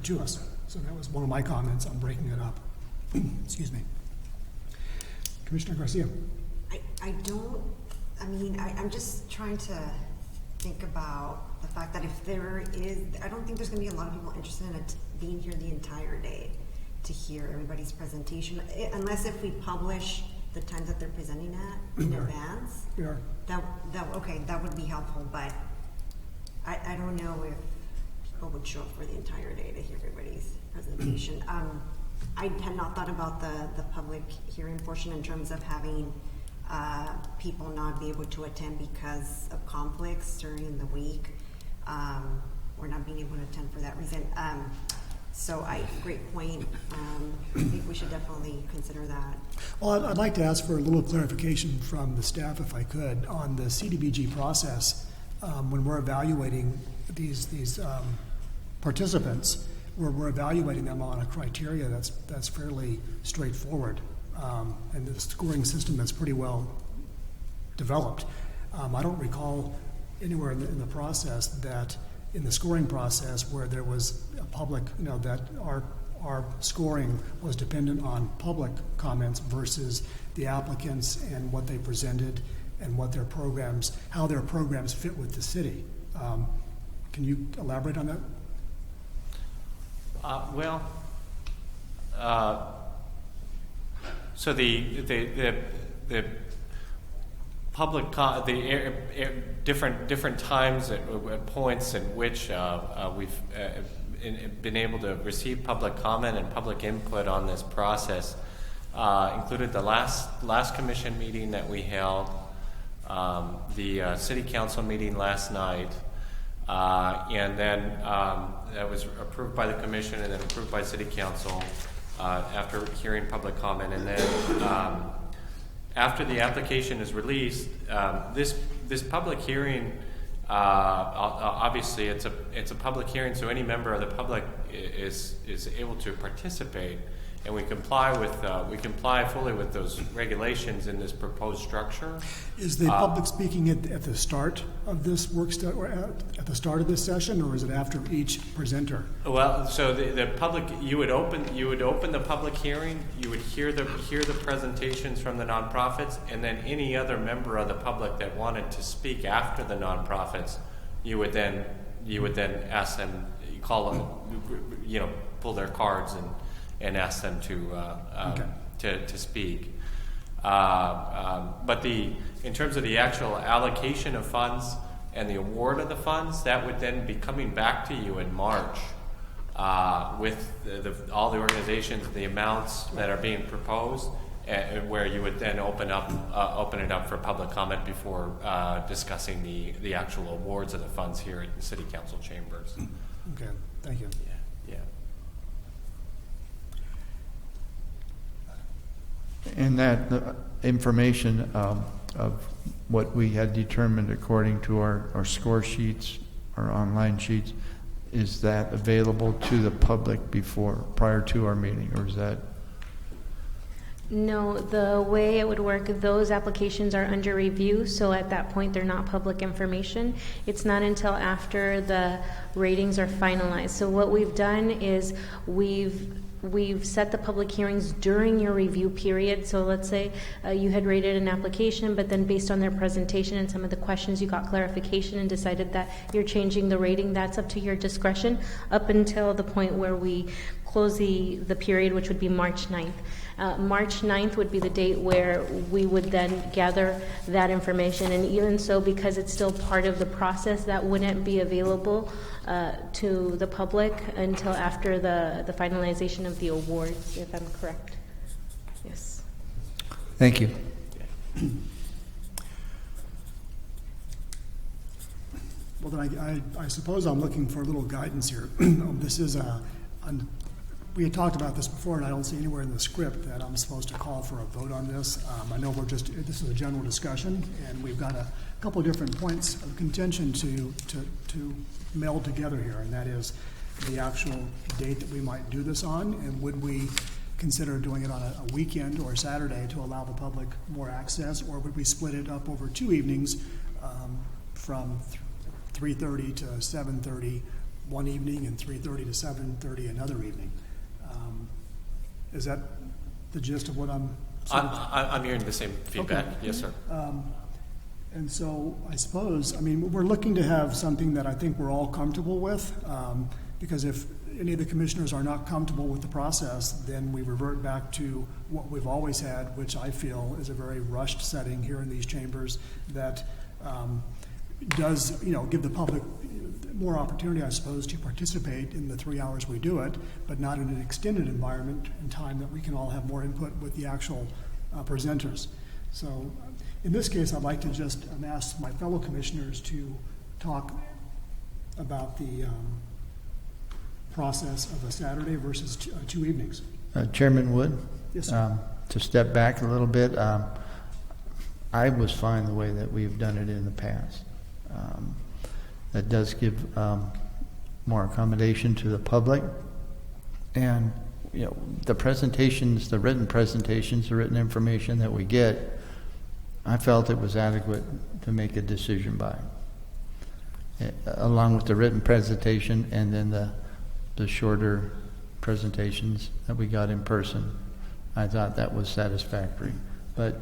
to us. So that was one of my comments on breaking it up. Excuse me. Commissioner Garcia. I'm just trying to think about the fact that if there is, I don't think there's going to be a lot of people interested in being here the entire day to hear everybody's presentation, unless if we publish the times that they're presenting at in advance. We are. That would be helpful, but I don't know if people would show up for the entire day to hear everybody's presentation. I had not thought about the public hearing portion in terms of having people not be able to attend because of conflicts during the week, or not being able to attend for that reason. So great point. I think we should definitely consider that. Well, I'd like to ask for a little clarification from the staff, if I could, on the CDBG process. When we're evaluating these participants, we're evaluating them on a criteria that's fairly straightforward, and the scoring system that's pretty well developed. I don't recall anywhere in the process that, in the scoring process, where there was a public, that our scoring was dependent on public comments versus the applicants and what they presented and what their programs, how their programs fit with the city. Can you elaborate on that? So the public, different times at points at which we've been able to receive public comment and public input on this process included the last commission meeting that we held, the city council meeting last night, and then that was approved by the commission and then approved by city council after hearing public comment. And then after the application is released, this public hearing, obviously it's a public hearing, so any member of the public is able to participate, and we comply fully with those regulations in this proposed structure. Is the public speaking at the start of this or at the start of this session, or is it after each presenter? Well, so the public, you would open the public hearing, you would hear the presentations from the nonprofits, and then any other member of the public that wanted to speak after the nonprofits, you would then ask them, call them, pull their cards and ask them to speak. But in terms of the actual allocation of funds and the award of the funds, that would then be coming back to you in March with all the organizations, the amounts that are being proposed, where you would then open it up for public comment before discussing the actual awards of the funds here at the City Council chambers. Okay, thank you. Yeah. And that information of what we had determined according to our score sheets, our online sheets, is that available to the public prior to our meeting, or is that? No, the way it would work, those applications are under review, so at that point they're not public information. It's not until after the ratings are finalized. So what we've done is we've set the public hearings during your review period. So let's say you had rated an application, but then based on their presentation and some of the questions, you got clarification and decided that you're changing the rating. That's up to your discretion up until the point where we close the period, which would be March 9th. March 9th would be the date where we would then gather that information. And even so, because it's still part of the process, that wouldn't be available to the public until after the finalization of the awards, if I'm correct. Yes. Thank you. Well, then I suppose I'm looking for a little guidance here. This is we had talked about this before, and I don't see anywhere in the script that I'm supposed to call for a vote on this. I know this is a general discussion, and we've got a couple of different points of contention to meld together here, and that is the actual date that we might do this on, and would we consider doing it on a weekend or a Saturday to allow the public more access, or would we split it up over 2 evenings from 3:30 to 7:30 one evening and 3:30 to 7:30 another evening? Is that the gist of what I'm hearing the same feedback. Okay. Yes, sir. And so I suppose, we're looking to have something that I think we're all comfortable with, because if any of the commissioners are not comfortable with the process, then we revert back to what we've always had, which I feel is a very rushed setting here in these chambers, that does, give the public more opportunity, I suppose, to participate in the 3 hours we do it, but not in an extended environment in time that we can all have more input with the actual presenters. So in this case, I'd like to just ask my fellow commissioners to talk about the process of a Saturday versus 2 evenings. Chairman Wood? Yes, sir. To step back a little bit, I was fine the way that we've done it in the past. That does give more accommodation to the public. And, the presentations, the written presentations, the written information that we get, I felt it was adequate to make a decision by. Along with the written presentation and then the shorter presentations that we got in person, I thought that was satisfactory. But,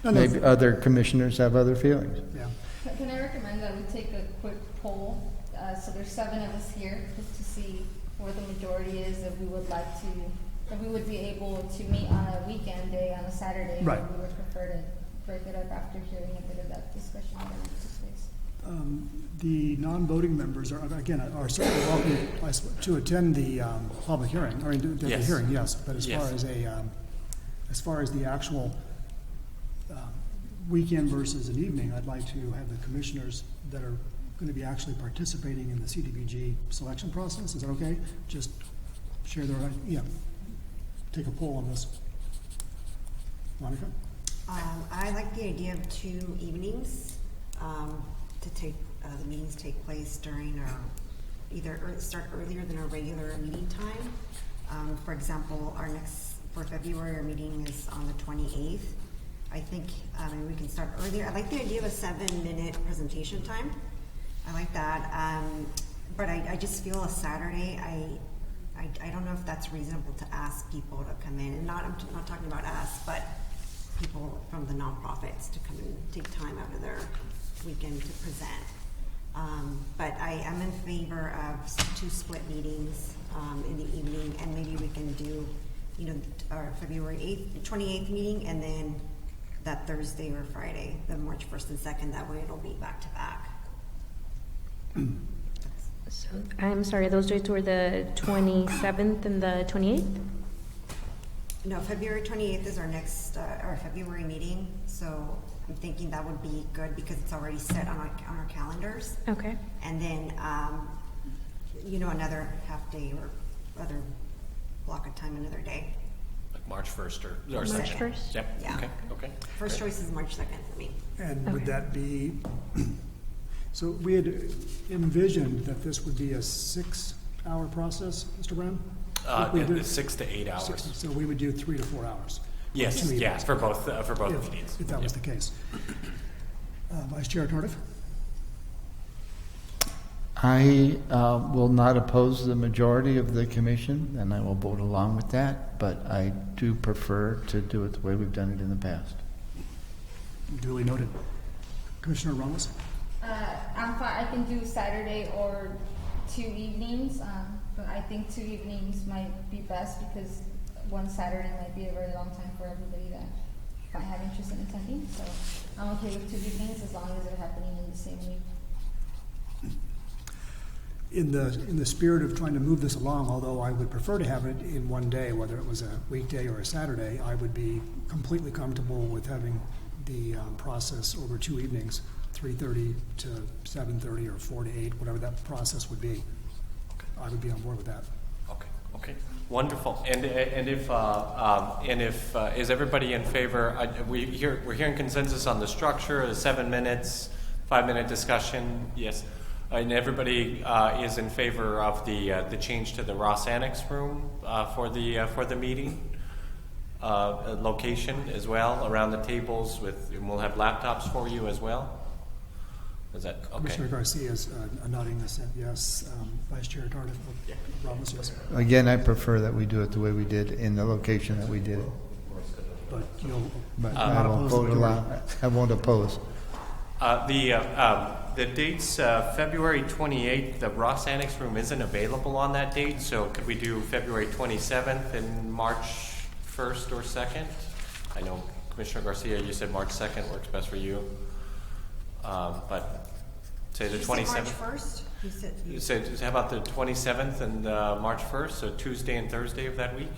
maybe other commissioners have other feelings. Yeah. Can I recommend that we take a quick poll? So there's 7 of us here, just to see where the majority is, if we would be able to meet on a weekend day, on a Saturday. Right. Or we would prefer to break it up after hearing a bit of that discussion that took place. The non-voting members are certainly welcome to attend the public hearing, or the Yes. hearing, yes. But as Yes. far as the actual weekend versus an evening, I'd like to have the commissioners that are going to be actually participating in the CDBG selection process. Is that okay? Just share their, take a poll on this. Monica? I like the idea of 2 evenings to take the meetings take place during start earlier than our regular meeting time. For example, for February, our meeting is on the 28th. I think maybe we can start earlier. I like the idea of a 7-minute presentation time. I like that. But I just feel a Saturday, I don't know if that's reasonable to ask people to come in. And I'm not talking about us, but people from the nonprofits to come and take time out of their weekend to present. But I am in favor of 2 split meetings in the evening, and maybe we can do, our February 28th meeting, and then that Thursday or Friday, the March 1st and 2nd. That way it'll be back to back. So, I'm sorry, those dates were the 27th and the 28th? No, February 28th is our next, our February meeting, so I'm thinking that would be good because it's already set on our calendars. Okay. And then, another half day or other block of time, another day. Like March 1st or March 1st? Yep. Yeah. Okay. First choice is March 2nd for me. And would Okay. that be, so we had envisioned that this would be a 6-hour process, Mr. Brown? It's 6 to 8 hours. So we would do 3 to 4 hours? Yes, 2 evenings. yes, for both meetings. If that was the case. Vice Chair Tardif? I will not oppose the majority of the commission, and I will vote along with that, but I do prefer to do it the way we've done it in the past. Duly noted. Commissioner Ramos? I'm fine. I can do Saturday or 2 evenings, but I think 2 evenings might be best because one Saturday might be a very long time for everybody that might have interest in attending. So I'm okay with 2 evenings as long as they're happening in the same week. In the spirit of trying to move this along, although I would prefer to have it in one day, whether it was a weekday or a Saturday, I would be completely comfortable with having the process over 2 evenings, 3:30 to 7:30 or 4 to 8, whatever that process would be. I would be on board with that. Okay, wonderful. And if is everybody in favor? We're hearing consensus on the structure, the 7 minutes, 5-minute discussion. Yes. And everybody is in favor of the change to the Ross Annex room for the meeting location as well, around the tables and we'll have laptops for you as well. Is that okay? Commissioner Garcia is nodding his head yes. Vice Chair Tardif? Ramos, yes. Again, I prefer that we do it the way we did in the location that we did it. But you'll But not I won't oppose the vote majority. along. I won't oppose. The dates, February 28th, the Ross Annex room isn't available on that date, so could we do February 27th and March 1st or 2nd? I know Commissioner Garcia, you said March 2nd works best for you. But say the Did you say 27th. March 1st? You said, So how about the 27th and March 1st, so Tuesday and Thursday of that week?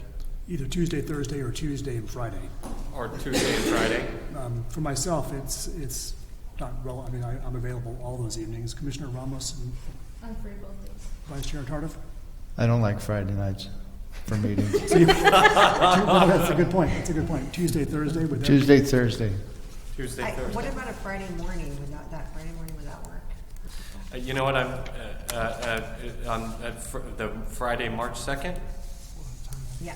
Either Tuesday, Thursday, or Tuesday and Friday. Or Tuesday and Friday? For myself, it's not relevant. I mean, I'm available all those evenings. Commissioner Ramos and I'm free both days. Vice Chair Tardif? I don't like Friday nights for meetings. Well, that's a good point. That's a good point. Tuesday, Thursday, would that be- Tuesday, Thursday. Tuesday, Thursday. what about a Friday morning? Would that Friday morning, would that work? You know what, I'm on the Friday, March 2nd. Yeah.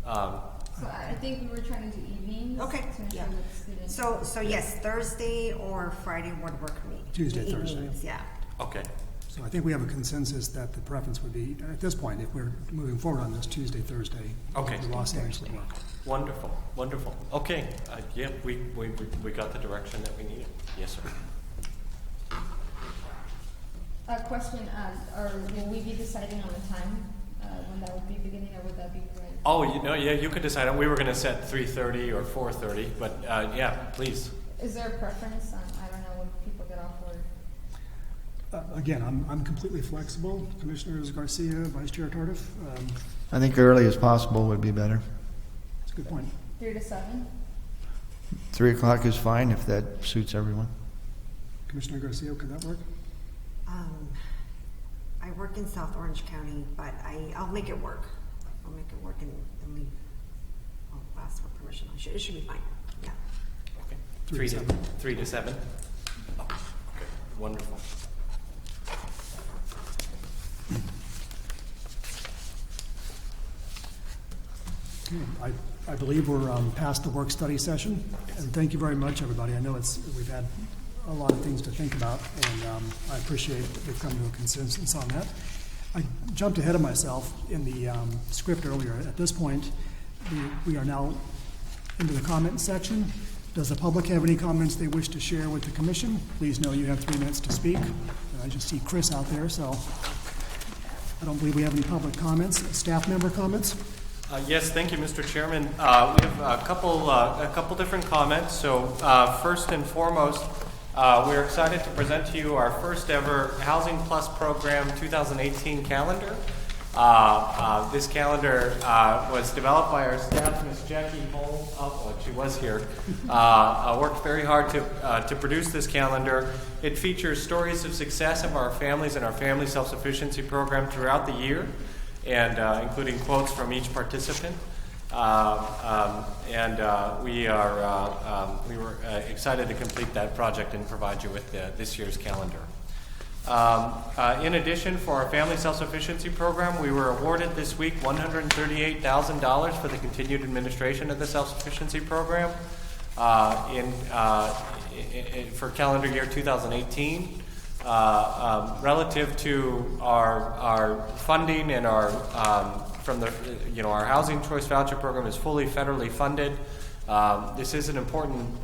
So I think we were trying to do evenings. Okay, To ensure yeah. that students. So yes, Thursday or Friday would work for me. Tuesday, The Thursday. evenings, yeah. Okay. So I think we have a consensus that the preference would be, at this point, if we're moving forward on this, Tuesday, Thursday. Okay. The Los Angeles would work. Wonderful, wonderful. Okay, yeah, we got the direction that we needed. Yes, sir. A question, or will we be deciding on the time, when that would be beginning, or would that be right? Oh, yeah, you could decide. We were going to set 3:30 or 4:30, but yeah, please. Is there a preference? I don't know when people get off work. Again, I'm completely flexible. Commissioners Garcia, Vice Chair Tardif, I think early as possible would be better. that's a good point. 3 to 7? 3 o'clock is fine if that suits everyone. Commissioner Garcia, could that work? I work in South Orange County, but I'll make it work. I'll make it work and leave. I'll ask for permission. It should be fine. Yeah. Okay. 3 to 7. 3 to 7. Oh, okay. Wonderful. Okay, I believe we're past the work study session, and thank you very much, everybody. I know we've had a lot of things to think about, and I appreciate that we've come to a consensus on that. I jumped ahead of myself in the script earlier. At this point, we are now into the comment section. Does the public have any comments they wish to share with the commission? Please know you have 3 minutes to speak. And I just see Chris out there, so I don't believe we have any public comments. Staff member comments? Yes, thank you, Mr. Chairman. We have a couple different comments. So first and foremost, we're excited to present to you our first ever Housing Plus Program 2018 calendar. This calendar was developed by our staff, Ms. Jackie Holmes. She was here. Worked very hard to produce this calendar. It features stories of success of our families and our family self-sufficiency program throughout the year, and including quotes from each participant. We were excited to complete that project and provide you with this year's calendar. In addition, for our Family Self-Sufficiency Program, we were awarded this week $138,000 for the continued administration of the Self-Sufficiency Program for calendar year 2018. Relative to our funding and our our Housing Choice Voucher Program is fully federally funded. This is an important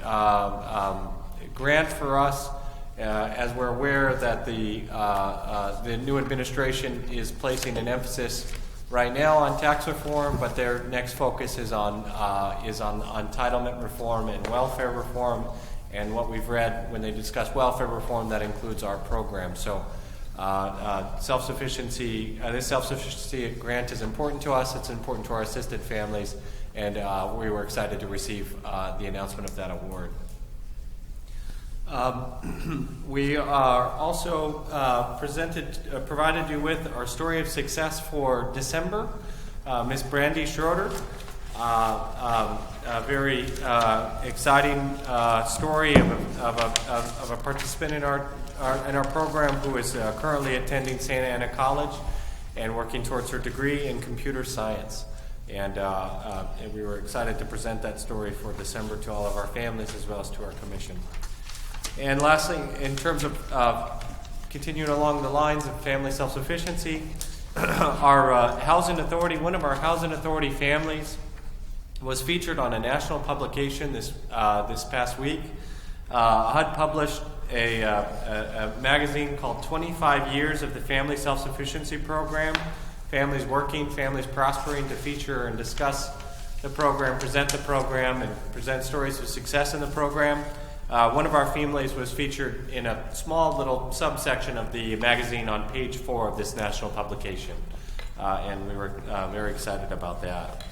grant for us. As we're aware that the new administration is placing an emphasis right now on tax reform, but their next focus is on entitlement reform and welfare reform. And what we've read when they discuss welfare reform, that includes our program. So self-sufficiency, this self-sufficiency grant is important to us. It's important to our assisted families, and we were excited to receive the announcement of that award. We are also provided you with our story of success for December. Ms. Brandy Schroeder, a very exciting story of a participant in our program who is currently attending Santa Ana College and working towards her degree in computer science. And we were excited to present that story for December to all of our families as well as to our commission. And lastly, in terms of continuing along the lines of family self-sufficiency, our housing authority, one of our housing authority families, was featured on a national publication this past week. HUD published a magazine called 25 Years of the Family Self-Sufficiency Program, Families Working, Families Prospering, to feature and discuss the program, present the program, and present stories of success in the program. One of our families was featured in a small little subsection of the magazine on page 4 of this national publication, and we were very excited about that.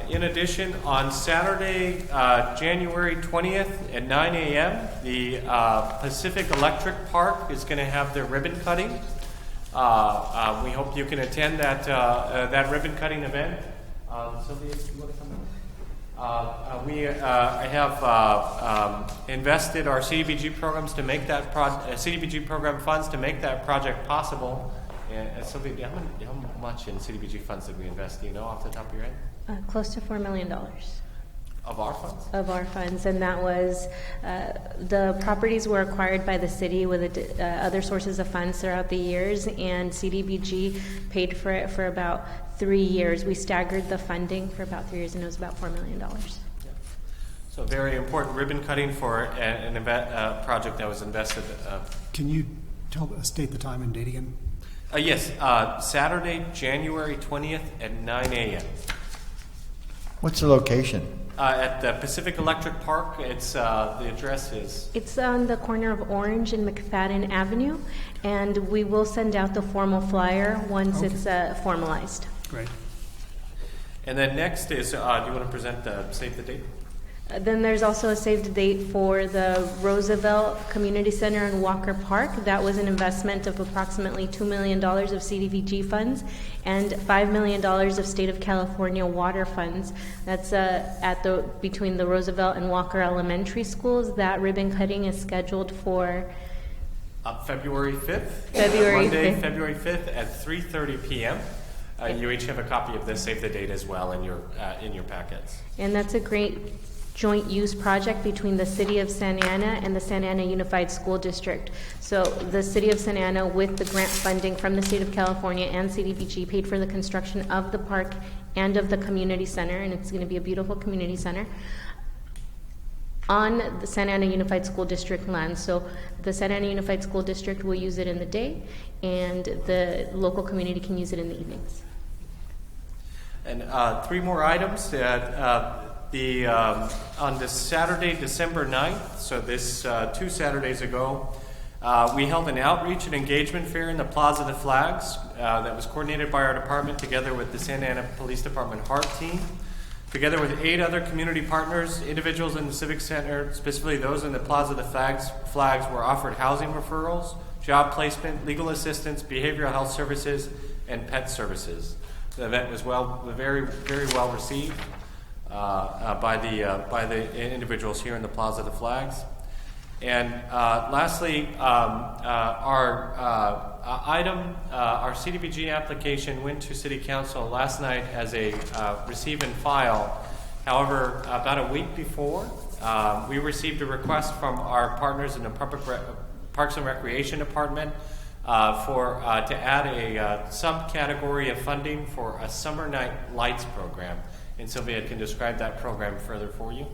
In addition, on Saturday, January 20th at 9 a.m., the Pacific Electric Park is going to have their ribbon cutting. We hope you can attend that ribbon cutting event. Sylvia, do you want to come in? We have invested our CDBG programs to make that CDBG program funds to make that project possible. And Sylvia, how much in CDBG funds did we invest? Do you know off the top of your head? Close to $4 million. Of our funds? Of our funds, and that was the properties were acquired by the city with other sources of funds throughout the years, and CDBG paid for it for about 3 years. We staggered the funding for about 3 years, and it was about $4 million. Yeah. So very important ribbon cutting for an project that was invested. Can you state the time and date again? Yes, Saturday, January 20th at 9 a.m. What's the location? At the Pacific Electric Park. It's the address is. It's on the corner of Orange and McFadden Avenue, and we will send out the formal flyer once it's formalized. Great. And then next is, do you want to present save the date? Then there's also a saved date for the Roosevelt Community Center in Walker Park. That was an investment of approximately $2 million of CDBG funds and $5 million of State of California water funds. That's between the Roosevelt and Walker Elementary Schools. That ribbon cutting is scheduled for February 5th. Monday, February 5th at 3:30 p.m. You each have a copy of this save the date as well in your packets. And that's a great joint use project between the City of Santa Ana and the Santa Ana Unified School District. So the City of Santa Ana, with the grant funding from the State of California and CDBG, paid for the construction of the park and of the community center, and it's going to be a beautiful community center on the Santa Ana Unified School District land. So the Santa Ana Unified School District will use it in the day, and the local community can use it in the evenings. And 3 more items that on this Saturday, December 9th, so this 2 Saturdays ago, we held an outreach and engagement fair in the Plaza of the Flags that was coordinated by our department together with the Santa Ana Police Department HART team. Together with 8 other community partners, individuals in the Civic Center, specifically those in the Plaza of the Flags were offered housing referrals, job placement, legal assistance, behavioral health services, and pet services. The event was very, very well received by the individuals here in the Plaza of the Flags. And lastly, our CDBG application went to City Council last night as a receive and file. However, about a week before, we received a request from our partners in the Parks and Recreation Department to add a subcategory of funding for a Summer Night Lights program. And Sylvia can describe that program further for you.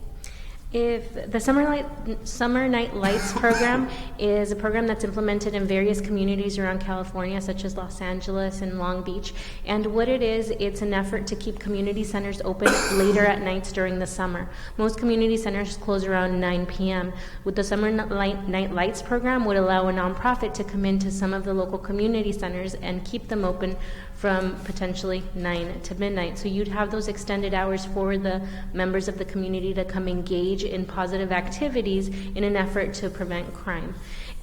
If the Summer Night Lights program is a program that's implemented in various communities around California, such as Los Angeles and Long Beach. And what it is, it's an effort to keep community centers open later at nights during the summer. Most community centers close around 9 p.m. With the Summer Night Lights program would allow a nonprofit to come into some of the local community centers and keep them open from potentially 9 to midnight. So you'd have those extended hours for the members of the community to come engage in positive activities in an effort to prevent crime.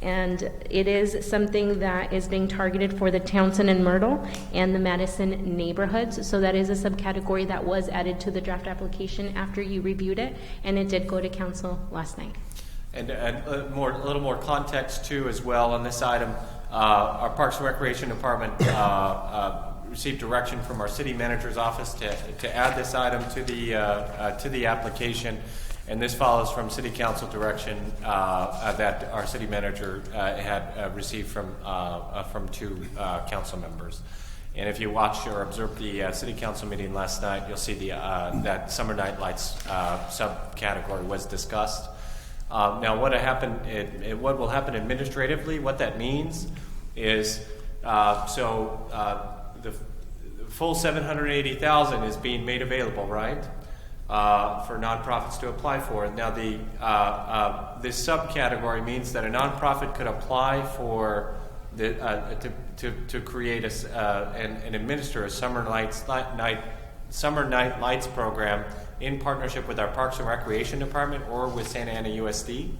And it is something that is being targeted for the Townsend and Myrtle and the Madison neighborhoods. So that is a subcategory that was added to the draft application after you reviewed it, and it did go to council last night. And a little more context too as well on this item. Our Parks and Recreation Department received direction from our city manager's office to add this item to the application, and this follows from city council direction that our city manager had received from 2 council members. And if you watched or observed the city council meeting last night, you'll see that Summer Night Lights subcategory was discussed. Now, what will happen administratively? What that means is the full $780,000 is being made available, right? for nonprofits to apply for. Now, this subcategory means that a nonprofit could apply for to create and administer a summer night lights program in partnership with our Parks and Recreation Department or with Santa Ana USD.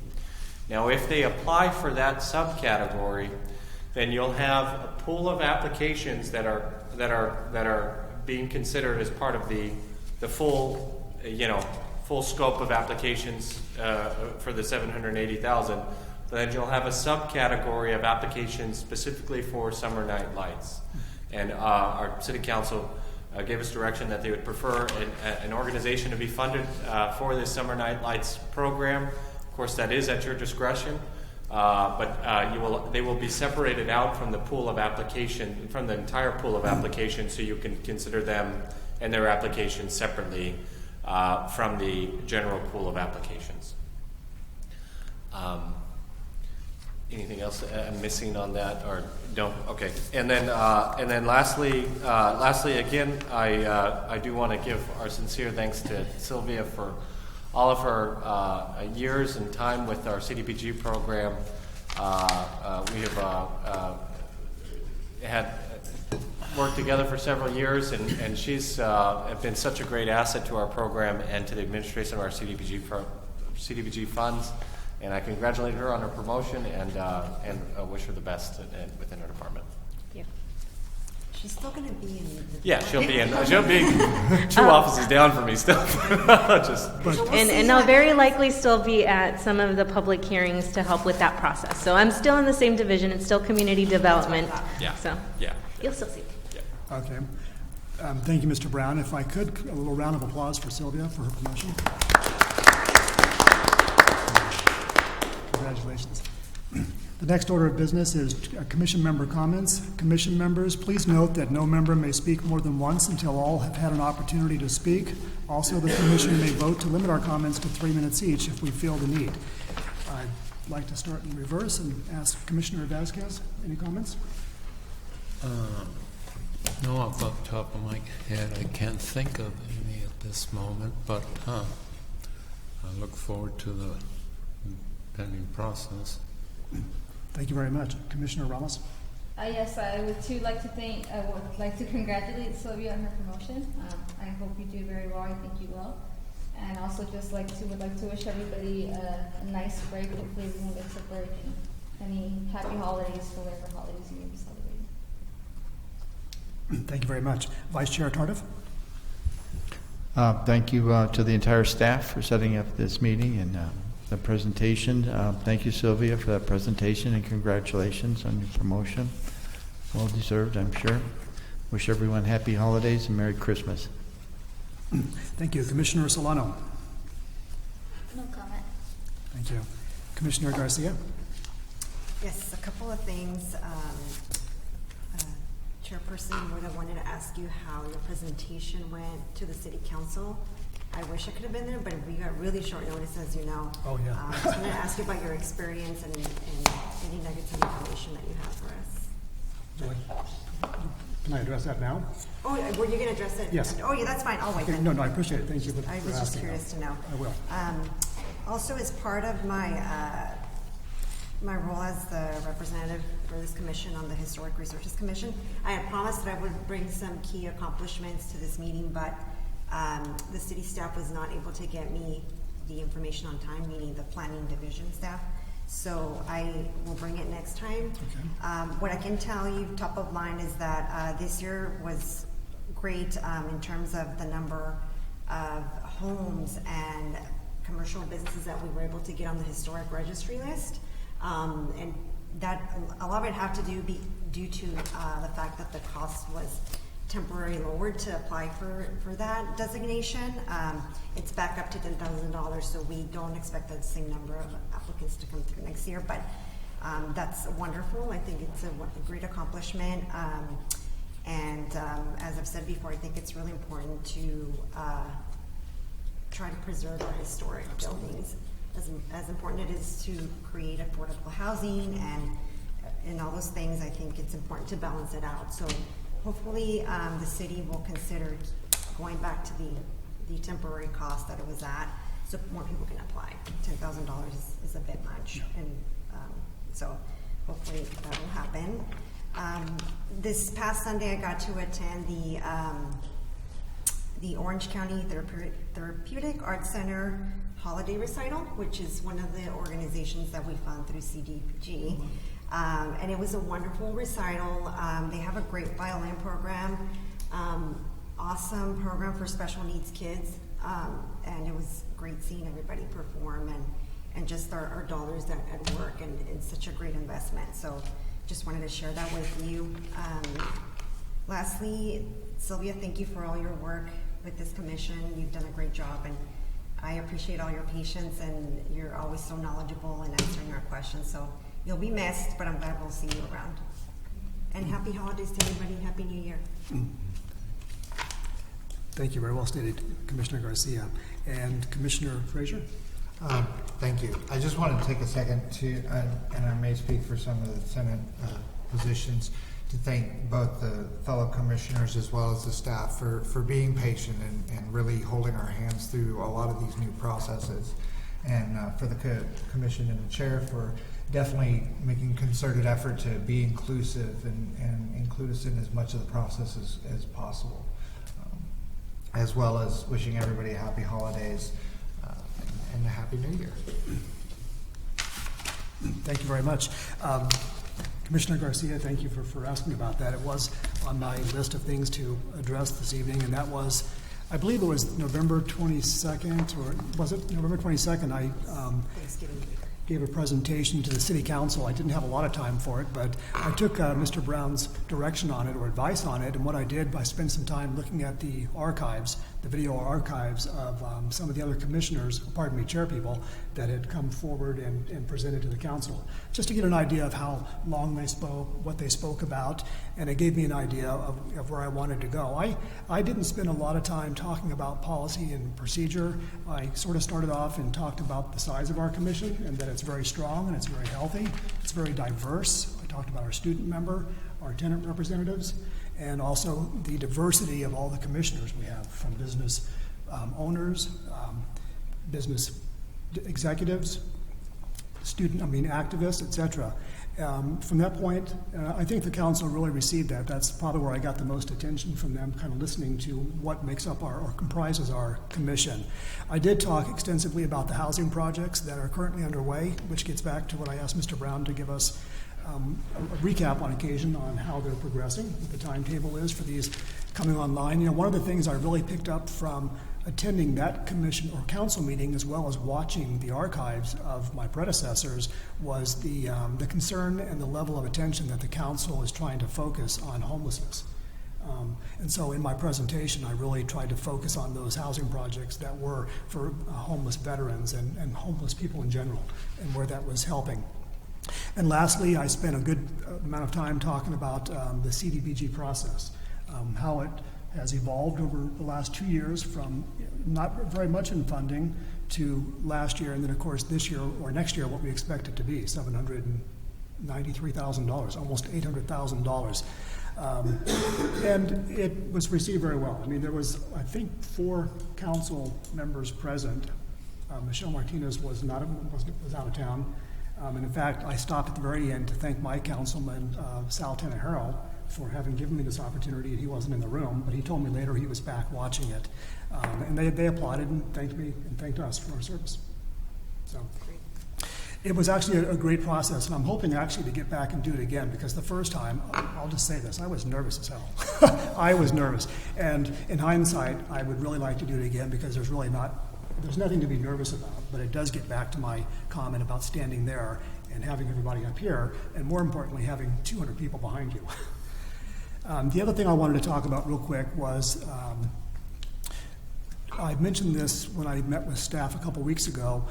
Now, if they apply for that subcategory, then you'll have a pool of applications that are being considered as part of the full scope of applications for the 780,000. Then you'll have a subcategory of applications specifically for summer night lights. And our city council gave us direction that they would prefer an organization to be funded for this summer night lights program. Of course, that is at your discretion, but they will be separated out from the pool of application, from the entire pool of applications, so you can consider them and their applications separately from the general pool of applications. Anything else I'm missing on that, or no? Okay. And then lastly, again, I do want to give our sincere thanks to Sylvia for all of her years and time with our CDBG program. We have had worked together for several years, and she's been such a great asset to our program and to the administration of our CDBG funds. And I congratulate her on her promotion and wish her the best within her department. Thank you. She's still going to be in. She'll be 2 offices down from me still. And I'll very likely still be at some of the public hearings to help with that process. So I'm still in the same division. It's still community development. So you'll still see. Yeah. Okay. Thank you, Mr. Brown. If I could, a little round of applause for Sylvia for her promotion. Congratulations. The next order of business is commission member comments. Commission members, please note that no member may speak more than once until all have had an opportunity to speak. Also, the commission may vote to limit our comments to 3 minutes each if we feel the need. I'd like to start in reverse and ask Commissioner Vasquez, any comments? No, off the top of my head, I can't think of any at this moment, but I look forward to the pending process. Thank you very much. Commissioner Ramos? Yes, I would like to congratulate Sylvia on her promotion. I hope you do very well. I think you will. And also would like to wish everybody a nice break. Hopefully everyone gets a break and any happy holidays for whatever holidays you may be celebrating. Thank you very much. Vice Chair Tardif? Thank you to the entire staff for setting up this meeting and the presentation. Thank you, Sylvia, for that presentation, and congratulations on your promotion. Well deserved, I'm sure. Wish everyone happy holidays and Merry Christmas. Thank you. Commissioner Solano? No comment. Thank you. Commissioner Garcia? Yes, a couple of things. Chairperson, I wanted to ask you how your presentation went to the City Council. I wish I could have been there, but we got really short notice, as you know. Oh, yeah. I just wanted to ask you about your experience and any nuggets of information that you have for us. Can I address that now? Oh, were you going to address it? Yes. Oh, yeah, that's fine. I'll wait Okay, then. no, I appreciate it. Thank you for I was just asking. curious to know. I will. Also, as part of my my role as the representative for this commission on the Historic Resources Commission, I had promised that I would bring some key accomplishments to this meeting, but the city staff was not able to get me the information on time, meaning the planning division staff. So I will bring it next time. Okay. What I can tell you top of mind is that this year was great in terms of the number of homes and commercial businesses that we were able to get on the historic registry list. And that a lot of it had to do due to the fact that the cost was temporarily lowered to apply for that designation. It's back up to $10,000, so we don't expect the same number of applicants to come through next year, but that's wonderful. I think it's a great accomplishment. As I've said before, I think it's really important to try to preserve our historic buildings. As important it is to create affordable housing and all those things, I think it's important to balance it out. So hopefully the city will consider going back to the the temporary cost that it was at, so more people can apply. $10,000 is a bit much, and so hopefully that will happen. This past Sunday, I got to attend the Orange County Therapeutic Arts Center Holiday Recital, which is one of the organizations that we fund through CDBG. And it was a wonderful recital. They have a great violin program, awesome program for special needs kids, and it was great seeing everybody perform and just our dollars at work, and it's such a great investment. So just wanted to share that with you. Lastly, Sylvia, thank you for all your work with this commission. You've done a great job, and I appreciate all your patience, and you're always so knowledgeable in answering our questions. So you'll be missed, but I'm glad we'll see you around. And happy holidays to everybody. Happy New Year. Thank you. Very well stated, Commissioner Garcia. And Commissioner Frazier? Thank you. I just wanted to take a second to, and I may speak for some of the Senate positions, to thank both the fellow commissioners as well as the staff for being patient and really holding our hands through a lot of these new processes. And for the commission and the chair for definitely making concerted effort to be inclusive and include us in as much of the process as possible. As well as wishing everybody a happy holidays and a happy new year. Thank you very much. Commissioner Garcia, thank you for asking about that. It was on my list of things to address this evening, and that was, I believe it was November 22nd, or was it November 22nd? I gave a presentation to the City Council. I didn't have a lot of time for it, but I took Mr. Brown's direction on it, or advice on it, and what I did, I spent some time looking at the archives, the video archives of some of the other commissioners, pardon me, chairpeople, that had come forward and presented to the council, just to get an idea of how long they spoke, what they spoke about, and it gave me an idea of where I wanted to go. I didn't spend a lot of time talking about policy and procedure. I sort of started off and talked about the size of our commission, and that it's very strong and it's very healthy. It's very diverse. I talked about our student member, our tenant representatives, and also the diversity of all the commissioners we have, from business owners, business executives, activists, etc. From that point, I think the council really received that. That's probably where I got the most attention from them, kind of listening to what makes up or comprises our commission. I did talk extensively about the housing projects that are currently underway, which gets back to what I asked Mr. Brown to give us a recap on occasion on how they're progressing, what the timetable is for these coming online. You know, one of the things I really picked up from attending that commission or council meeting, as well as watching the archives of my predecessors, was the concern and the level of attention that the council is trying to focus on homelessness. And so in my presentation, I really tried to focus on those housing projects that were for homeless veterans and homeless people in general, and where that was helping. And lastly, I spent a good amount of time talking about the CDBG process, how it has evolved over the last 2 years from not very much in funding to last year, and then of course this year or next year what we expect it to be, $793,000, almost $800,000. And it was received very well. I mean, there was, I think, 4 council members present. Michelle Martinez was out of town. And in fact, I stopped at the very end to thank my councilman, Sal Tanahero, for having given me this opportunity. He wasn't in the room, but he told me later he was back watching it. And they applauded and thanked me and thanked us for our service. So it was actually a great process, and I'm hoping actually to get back and do it again, because the first time, I'll just say this, I was nervous as hell. I was nervous. And in hindsight, I would really like to do it again, because there's nothing to be nervous about, but it does get back to my comment about standing there and having everybody up here, and more importantly, having 200 people behind you. The other thing I wanted to talk about real quick was, I mentioned this when I met with staff a couple weeks ago.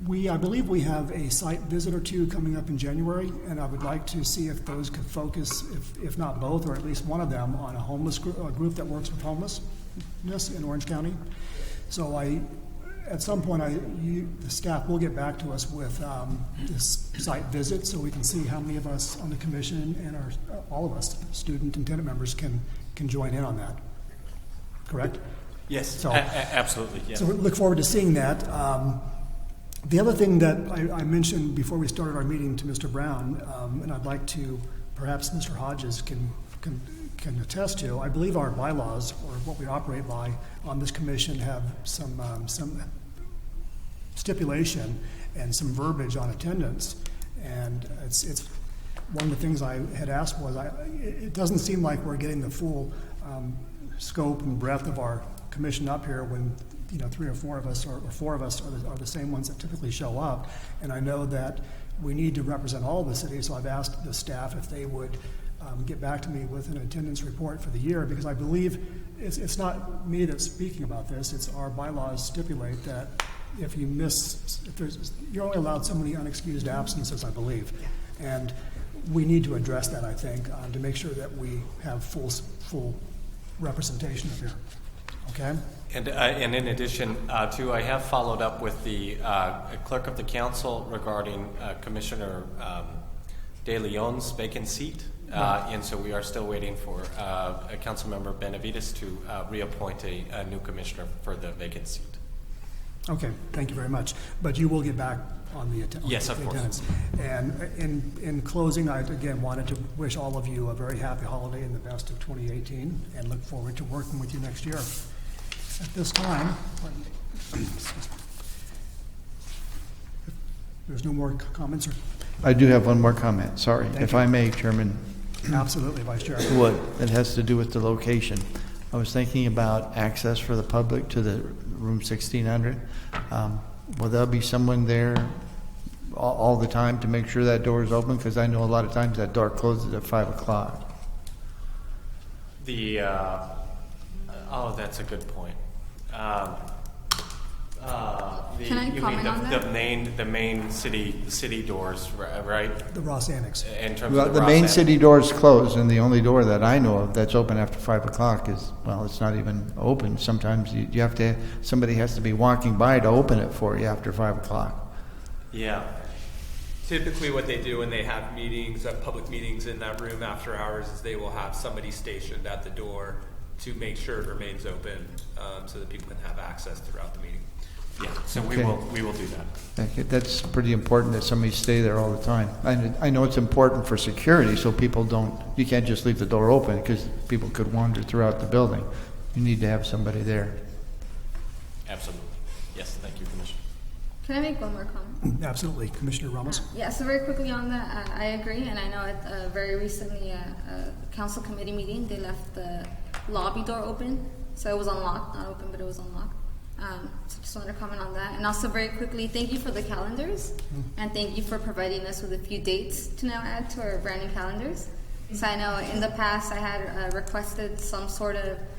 I believe we have a site visit or 2 coming up in January, and I would like to see if those could focus, if not both, or at least one of them, on a homeless group that works with homelessness in Orange County. So at some point, the staff will get back to us with this site visit, so we can see how many of us on the commission and all of us, student and tenant members, can join in on that. Correct? Yes, So- absolutely, yeah. So we look forward to seeing that. The other thing that I mentioned before we started our meeting to Mr. Brown, and I'd like to, perhaps Mr. Hodges can attest to, I believe our bylaws, or what we operate by on this commission, have some stipulation and some verbiage on attendance. And it's one of the things I had asked was, it doesn't seem like we're getting the full scope and breadth of our commission up here when, you know, 3 or 4 of us or 4 of us are the same ones that typically show up. And I know that we need to represent all of the cities, so I've asked the staff if they would get back to me with an attendance report for the year, because I believe it's not me that's speaking about this, it's our bylaws stipulate that if you miss, you're only allowed so many unexcused absences, I believe. And we need to address that, I think, to make sure that we have full representation of here. Okay? And in addition, too, I have followed up with the clerk of the council regarding Commissioner De Leon's vacant seat. And so we are still waiting for Councilmember Benavides to reappoint a new commissioner for the vacant seat. Okay, thank you very much. But you will get back on the attendance. Yes, of course. And in closing, I again wanted to wish all of you a very happy holiday and the best of 2018, and look forward to working with you next year. At this time, if there's no more comments, or I do have one more comment, sorry. If I may, Chairman. absolutely, Vice Chair. What? It has to do with the location. I was thinking about access for the public to the room 1600. Will there be someone there all the time to make sure that door is open? Because I know a lot of times that door closes at 5 o'clock. Oh, that's a good point. Can I comment on that? The main city doors, right? The Ross Annex. In terms Well, of the Ross main Annex. city door is closed, and the only door that I know of that's open after 5 o'clock is, well, it's not even open. Sometimes you have to, somebody has to be walking by to open it for you after 5 o'clock. Yeah. Typically what they do when they have meetings, public meetings in that room after hours, is they will have somebody stationed at the door to make sure it remains open, so that people can have access throughout the meeting. Yeah, so Okay. we will do that. Thank you. That's pretty important that somebody stay there all the time. I know it's important for security, so people don't, you can't just leave the door open because people could wander throughout the building. You need to have somebody there. Absolutely. Yes, thank you, Commissioner. Can I make one more comment? Absolutely, Commissioner Ramos. Yeah, so very quickly on that, I agree, and I know at very recently a council committee meeting, they left the lobby door open, so it was unlocked, not open, but it was unlocked. So just wanted to comment on that. And also very quickly, thank you for the calendars, and thank you for providing us with a few dates to now add to our brand new calendars. So I know in the past I had requested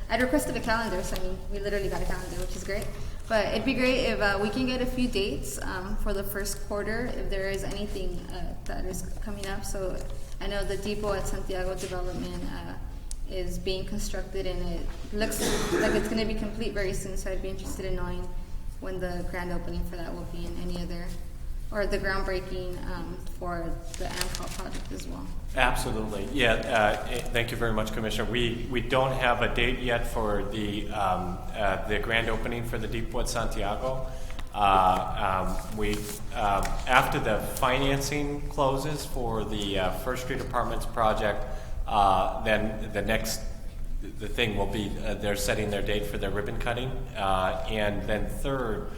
I'd requested a calendar, so I mean, we literally got a calendar, which is great. But it'd be great if we can get a few dates for the first quarter, if there is anything that is coming up. So I know the depot at Santiago Development is being constructed, and it looks like it's going to be complete very soon. So I'd be interested in knowing when the grand opening for that will be, and any other, or the groundbreaking for the AMCO project as well. Absolutely. Yeah. Thank you very much, Commissioner. We don't have a date yet for the grand opening for the Deepwood Santiago. After the financing closes for the First Street Apartments project, then the thing will be they're setting their date for their ribbon cutting, and then third,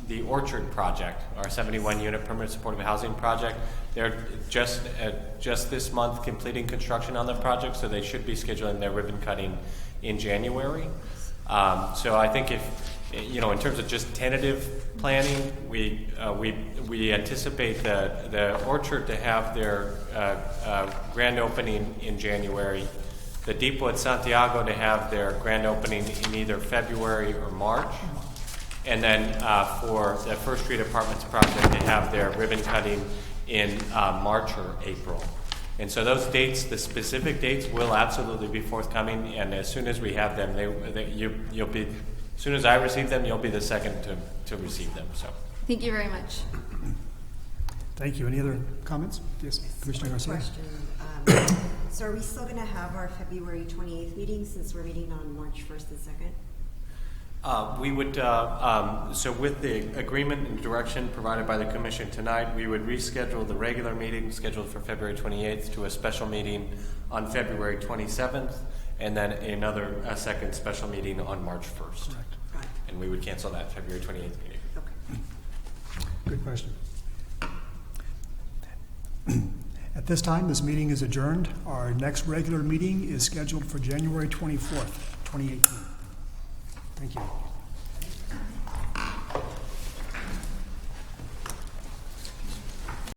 the Orchard project, our 71-unit permanent supportive housing project. They're just this month completing construction on the project, so they should be scheduling their ribbon cutting in January. So I think in terms of just tentative planning, we anticipate the Orchard to have their grand opening in January, the Deepwood Santiago to have their grand opening in either February or March, and then for the First Street Apartments project to have their ribbon cutting in March or April. And so those dates, the specific dates, will absolutely be forthcoming, and as soon as we have them, you'll be. As soon as I receive them, you'll be the second to receive them. So, Thank you very much. Thank you. Any other comments? Yes, Commissioner Garcia. Question. So are we still gonna have our February 28th meeting since we're meeting on March 1st and 2nd? We would, so with the agreement and direction provided by the commission tonight, we would reschedule the regular meeting scheduled for February 28th to a special meeting on February 27th, and then a second special meeting on March 1st. Correct. Got it. And we would cancel that February 28th meeting. Okay. Good question. At this time, this meeting is adjourned. Our next regular meeting is scheduled for January 24th, 2018. Thank you.